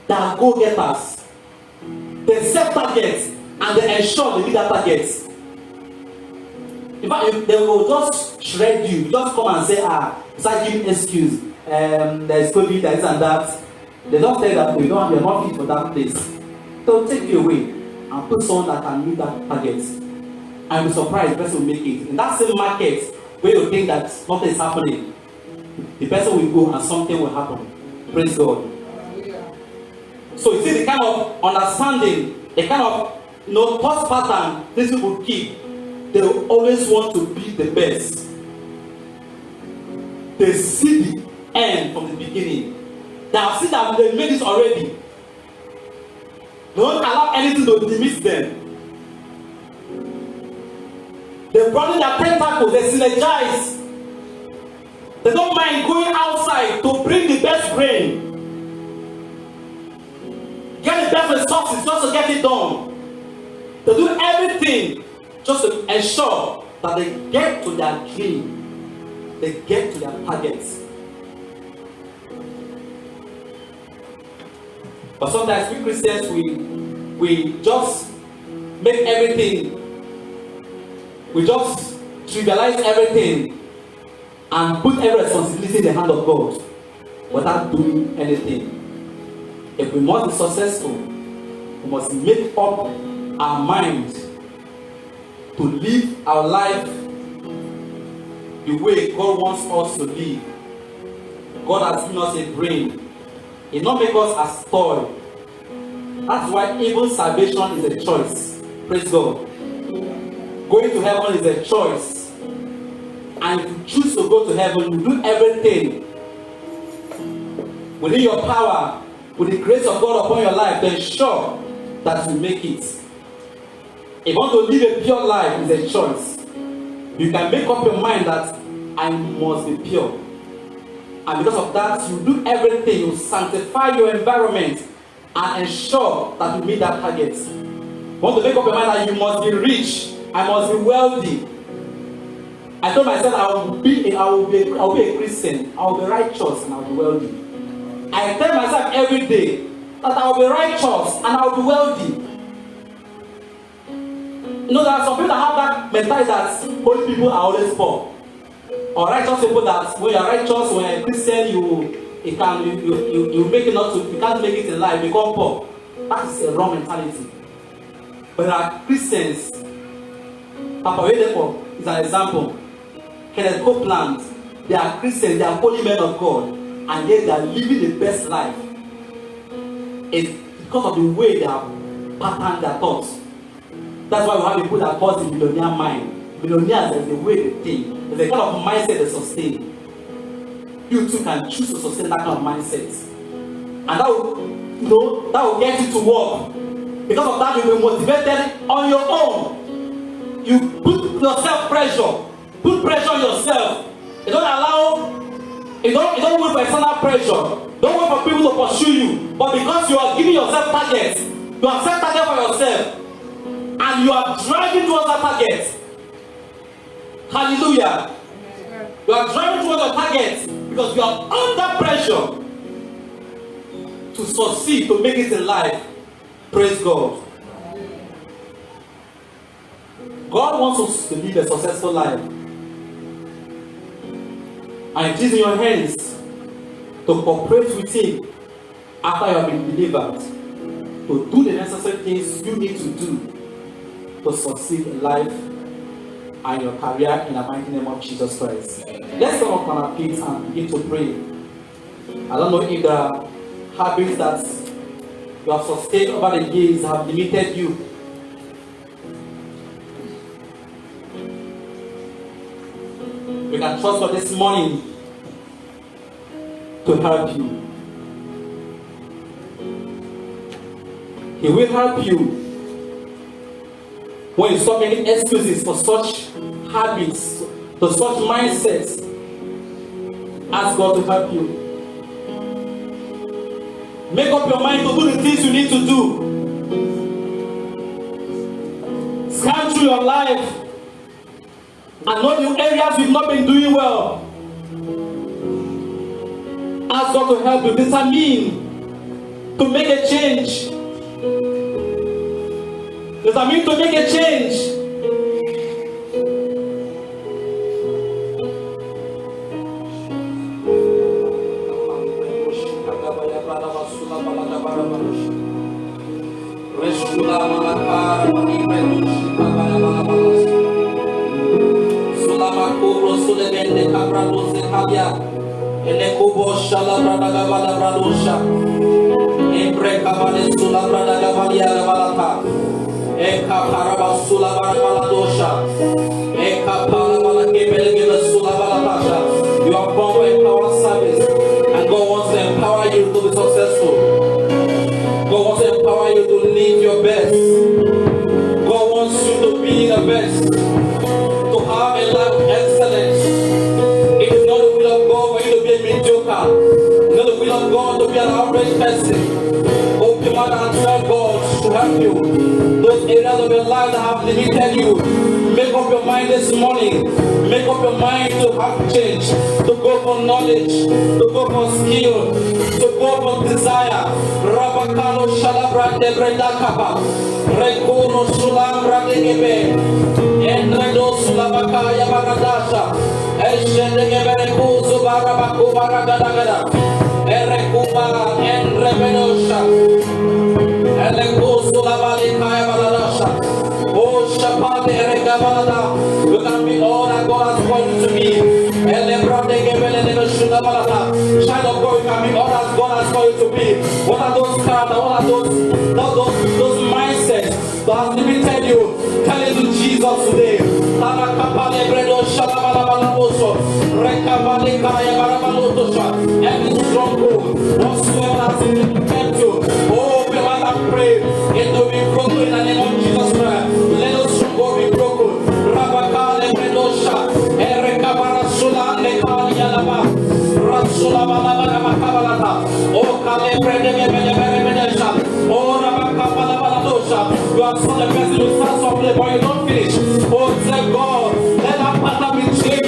They are go-getters. They set targets and they ensure they meet that target. In fact, they will just shred you. Just come and say, start giving excuse. There's COVID, this and that. They don't say that you're not fit for that place. They'll take you away and put someone that can meet that target. And be surprised the person will make it. In that same market where you think that nothing is happening, the person will go and something will happen. Praise God. So you see the kind of understanding, the kind of thought pattern these people keep. They will always want to be the best. They see the end from the beginning. They have seen that they made it already. They don't allow anything to limit them. They broaden their tentacles, they synergize. They don't mind going outside to bring the best brain. Get the best resources just to get it done. They do everything just to ensure that they get to their dream. They get to their targets. But sometimes we Christians, we just make everything, we just trivialize everything and put every responsibility in the hand of God without doing anything. If we must be successful, we must make up our mind to live our life the way God wants us to live. God has given us a brain. He not make us as toy. That's why even salvation is a choice. Praise God. Going to heaven is a choice. And if you choose to go to heaven, you do everything within your power, with the grace of God upon your life, to ensure that you make it. If you want to live a pure life, it's a choice. You can make up your mind that I must be pure. And because of that, you do everything, you sanctify your environment and ensure that you meet that target. You want to make up your mind that you must be rich, I must be wealthy, I told myself I will be a Christian, I will be righteous, and I will be wealthy. I tell myself every day that I will be righteous and I will be wealthy. You know, there are some people that have that mentality that holy people are always poor. Or righteous people that when you are righteous, when you are a Christian, you make it not to, you can't make it in life, become poor. That is a wrong mentality. But there are Christians. Papa Oyedepo is an example. Kenneth Copeland, they are Christians, they are holy men of God, and yet they are living the best life. It's because of the way they have patterned their thoughts. That's why we have people that cause the millionaire mind. Millionaires, there's the way they think. There's a kind of mindset they sustain. You too can choose to sustain that kind of mindset. And that will get you to work. Because of that, you'll be motivated on your own. You put yourself pressure. Put pressure on yourself. You don't wait for external pressure. Don't wait for people to pursue you. But because you are giving yourself targets, you have set target for yourself, and you are driving towards that target. Hallelujah. You are driving towards your target because you are under pressure to succeed, to make it in life. Praise God. God wants us to live a successful life. And it is in your hands to cooperate with Him after you have been delivered, to do the necessary things you need to do to succeed in life and your career in the mighty name of Jesus Christ. Let's come up on our feet and begin to pray. I don't know if there are habits that you have sustained over the years have limited you. We can trust God this morning to help you. He will help you when you stop making excuses for such habits, for such mindsets. Ask God to help you. Make up your mind to do the things you need to do. Scan through your life and know the areas you've not been doing well. Ask God to help you. Determine to make a change. Determine to make a change. You are born for empower service, and God wants to empower you to be successful. God wants to empower you to live your best. God wants you to be the best, to have a life of excellence. It is not the will of God for you to be a mediocre. It's not the will of God to be an average person. Open your mouth and tell God to help you. Those areas of your life that have limited you, make up your mind this morning. Make up your mind to have change, to go for knowledge, to go for skill, to go for desire. Rabakano shalabra de brenda kapa, rekoro sulambra de gebe, endredo sulabaka yabaradasha, eshende gebere kuzu barabaku baragadagada, erekuba endrebenosha, elekuzu labali kaya baradasha. Oh, Shapade Eregabalada, you can be all that God has called you to be. Child of God, you can be all that God has called you to be. What are those characters? What are those mindsets that have limited you? Tell it to Jesus today. Every stronghold, whatsoever has limited you, oh, we want to pray. It will be broken in the name of Jesus Christ. Let us go be broken. Rabakale Predosha, Ereka Barasula, Nekali Yalaba, Rasula Balabakabalata, O Kale Predesha, O Rabakabalabadosha. You are so the person who starts from play, but you don't finish. Oh, say God, let that pattern be changed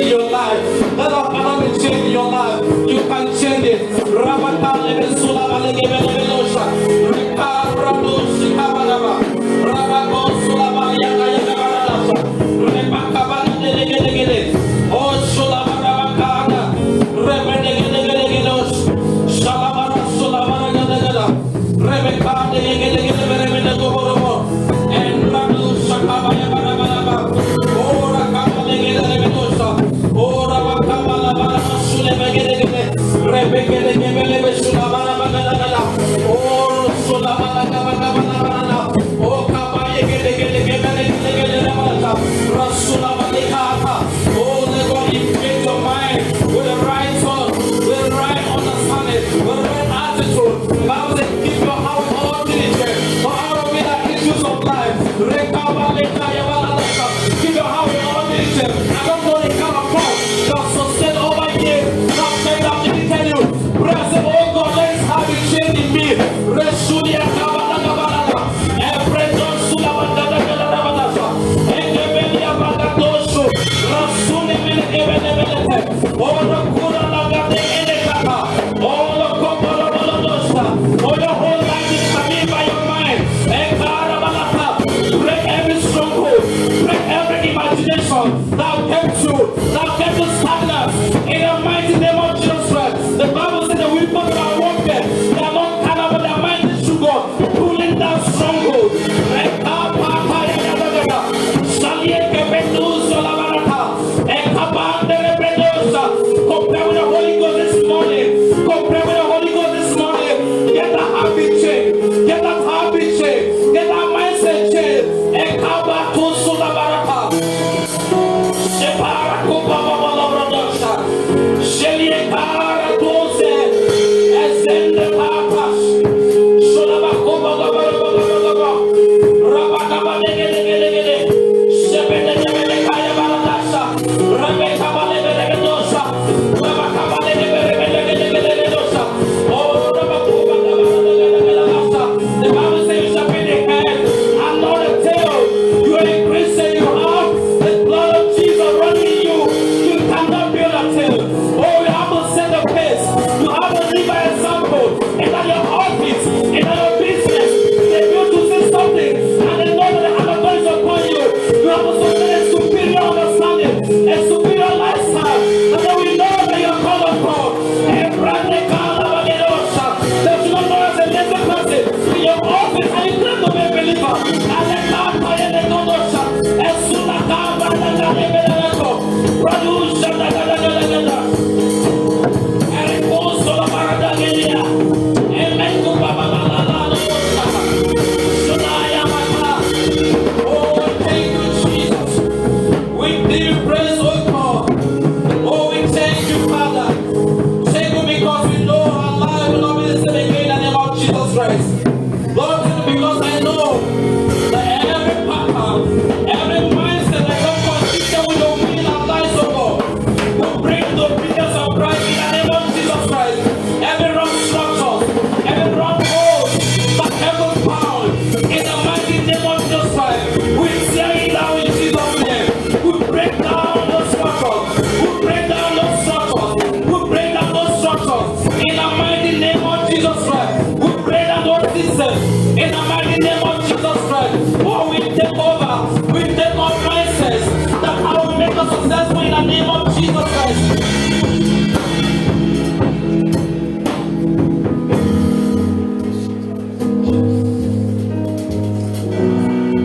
life. Oh, we take over. We take on mindsets that I will make us successful in the name of Jesus Christ.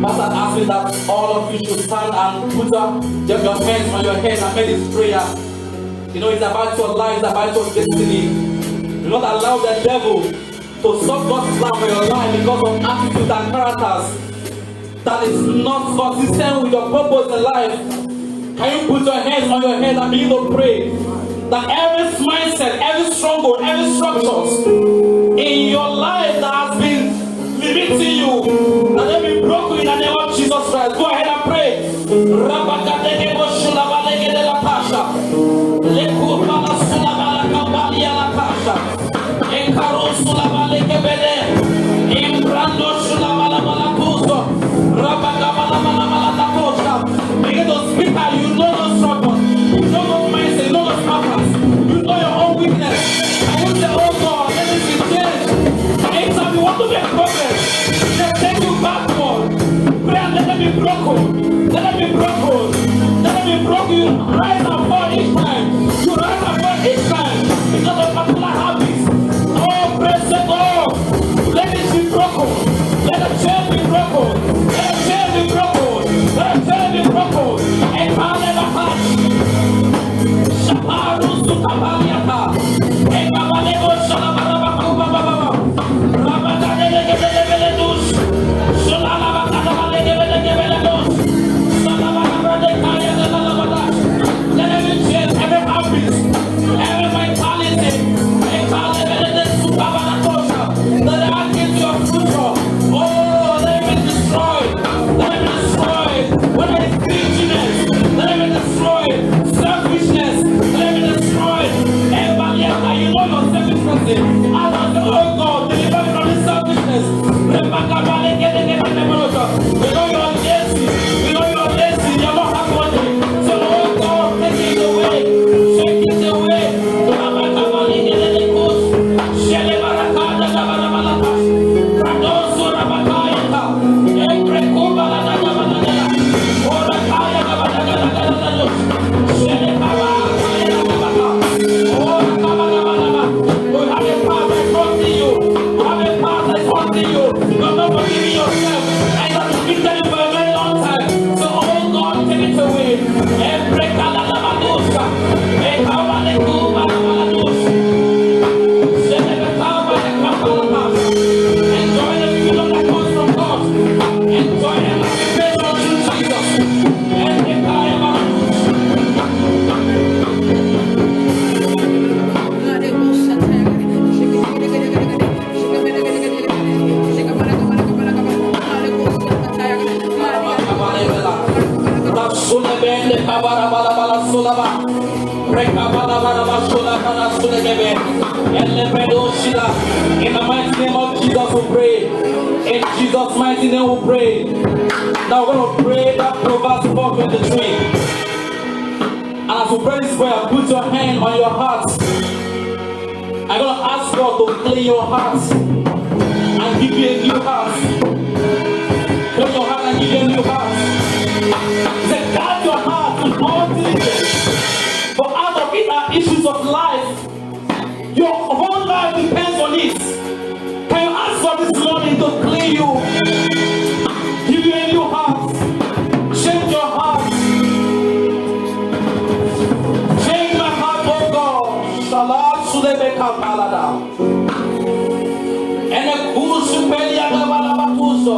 Pastor asked me that all of you should stand and put up your hands on your head and make this prayer. You know, it's about your life, it's about your destiny. Do not allow the devil to stop God's plan for your life because of attitudes and characters that is not consistent with your purpose in life. Can you put your hands on your head and begin to pray that every mindset, every stronghold, every structures in your life that has been limiting you, that they be broken in the name of Jesus Christ. Go ahead and pray. Begin to speak how you know those struggles, you know those mindset, you know those purpose, you know your own weakness. I will say, oh God, let this be changed. Anytime you want to make progress, they take you backward. Pray and let them be broken. Let them be broken. Let them be broken. You rise and fall each time. You rise and fall each time because of particular habits. Oh, praise the God. Let it be broken. Let the chain be broken. Let the chain be broken. Let the chain be broken. And I'll never pass. Shaparu Sukabaliata. And Kabalego Shalabarabakuma Baba. Rabakadelegebeledus. Shalabakadelegebeledus. Salabarabadekaya. Let every chain, every habit, every mentality, and that I get your future. Oh, let it be destroyed. Let it be destroyed. When it is greediness, let it be destroyed. Selfishness, let it be destroyed. And you know your selfishness. I want to, oh God, deliver me from this selfishness. We know you're lazy. We know you're lazy. You're not happy money. So, oh God, take it away. Take it away. In the mighty name of Jesus we pray. In Jesus' mighty name we pray. Now we're going to pray that Proverbs 4:23. And as we pray this prayer, put your hand on your heart. I'm going to ask God to clean your heart and give you a new heart. Clean your heart and give you a new heart. He said, guard your heart with all diligence. For out of it are issues of life. Your whole life depends on it. Can you ask God this morning to clean you? Give you a new heart. Change your heart. Change my heart, oh God. Salah Sulebeka Palada. And a Kusupelia Gabalabakuso.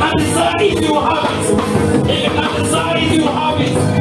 can decide if you have it. If you can decide if you have it.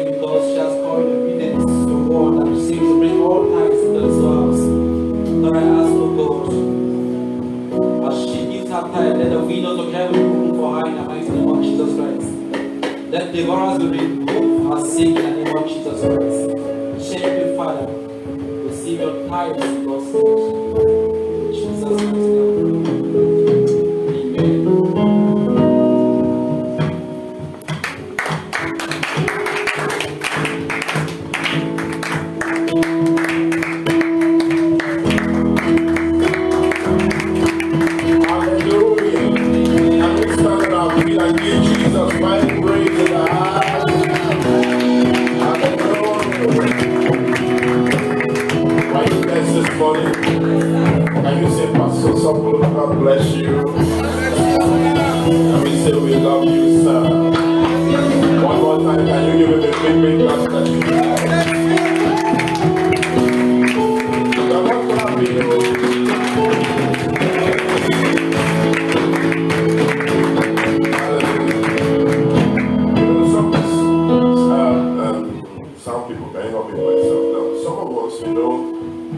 Because she has called obedience to war. Let the deliverance be removed and saved in the name of Jesus Christ. Heavenly Father, receive your tithes in God's name. In Jesus' mighty name. God bless you. And we say we love you, sir. One more time, can you give him a big clap? You are not clapping. Some people may not be myself. Now, some of us,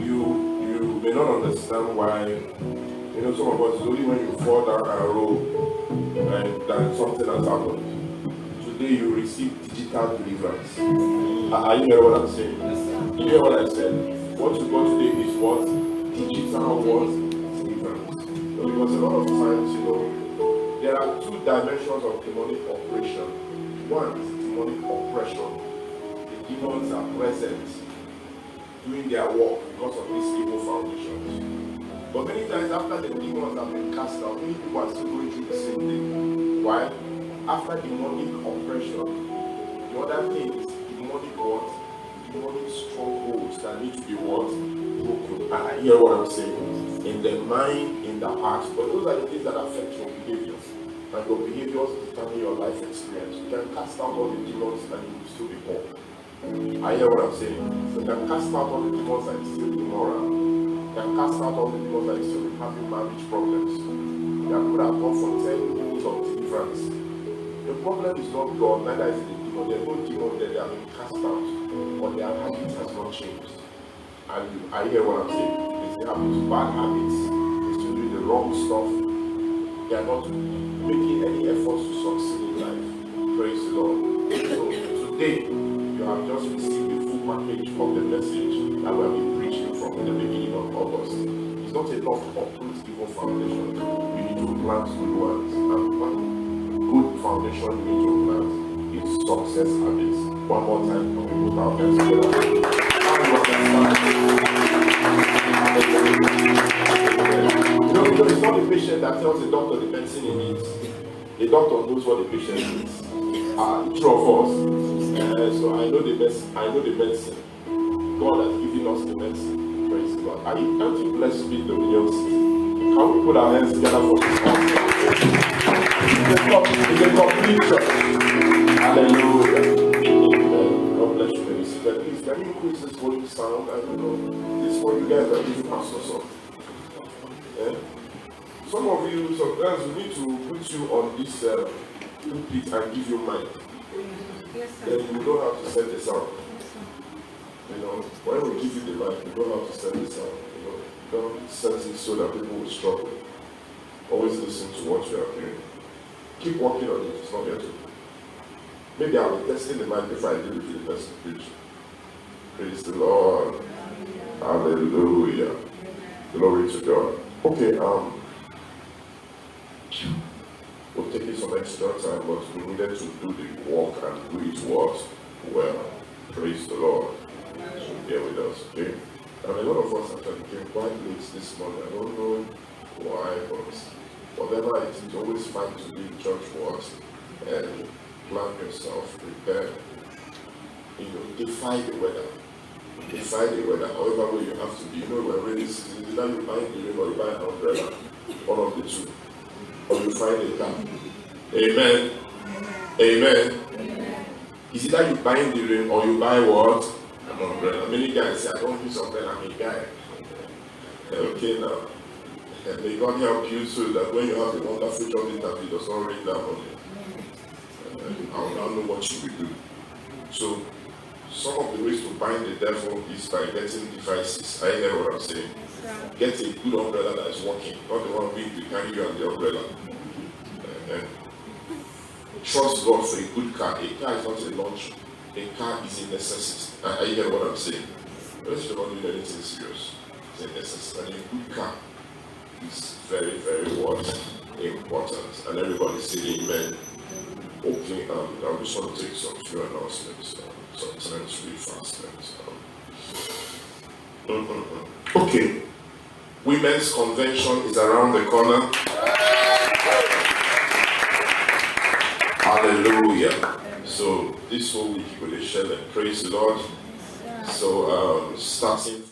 you may not understand why. Some of us, it's only when you fall down and roll and that something has happened. Today you receive digital deliverance. Are you hearing what I'm saying? You hear what I said? What you got today is what? Digital what? Deliverance. Because a lot of times, there are two dimensions of demonic operation. One is demonic oppression. The demons are present doing their work because of these evil foundations. But many times after the demons have been cast out, many people are still going through the same thing. Why? After demonic oppression, the other thing is demonic what? Demonic strongholds that need to be what? Broken. And I hear what I'm saying. In the mind, in the heart. But those are the things that affect your behavior. And your behaviors determine your life experience. You can cast out all the demons and you will still be poor. I hear what I'm saying. You can cast out all the demons and still be immoral. You can cast out all the demons that still having marriage problems. You can put out for 10 rules of deliverance. The problem is not God, neither is the demon. There's no demon there, they have been cast out, but their habit has not changed. And I hear what I'm saying. It's the habits, bad habits, it's to do the wrong stuff. They are not making any efforts to succeed in life. Praise the Lord. So today, you have just received the full package of the message that we have been preaching from the beginning of August. It's not enough to uproot evil foundations. You need to plant good ones. And one good foundation you need to plant is success habits. One more time, can we put our hands together? It's not the patient that tells the doctor the medicine he needs. The doctor knows what the patient needs. True of us. So I know the medicine. God has given us the medicine. Praise God. Can't you bless me, Dominion City? Can we put our hands together for this house? It's a complete church. Hallelujah. God bless you, baby. Please, can you increase this volume sound? I don't know. This is for you guys that give pastor song. Yeah? Some of you, sometimes we need to put you on this pulpit and give you mic. Yes, then you know how to set the sound. When we give you the mic, you know how to set the sound. Don't set it so that people will struggle. Always listen to what you are hearing. Keep working on it. It's not yet. Maybe I'll be testing the mic if I do with the person preach. Praise the Lord. Hallelujah. Glory to God. Okay, we'll take it some extra time, but we needed to do the work and do it well. Praise the Lord. So bear with us, okay? And a lot of us actually came quite late this morning. I don't know why, but whatever it is, it's always fun to be in church for us and plan yourself, prepare. Defy the weather. Defy the weather, however way you have to be. We're rainy season. Either you buy the rain or you buy an umbrella. One of the two. Or you find a car. Amen. Amen. Is either you buy the rain or you buy what? An umbrella. Many guys say, I don't use umbrella, I'm a guy. Okay now. And may God help you so that when you have a wonderful job interview, it does not rain down on you. I will now know what you will do. So, some of the ways to bind the devil is by getting devices. I hear what I'm saying. Get a good umbrella that is working, not the one we carry you on the umbrella. trust God for a good car. A car is not a luxury. A car is a necessity. Are you hearing what I'm saying? Let's not do anything serious. It's a necessity. And a good car is very, very important. And everybody say amen. Okay, I just want to take some few announcements. Sometimes really fast. Okay. Women's convention is around the corner. Hallelujah. So this whole week you will share and praise the Lord. So starting from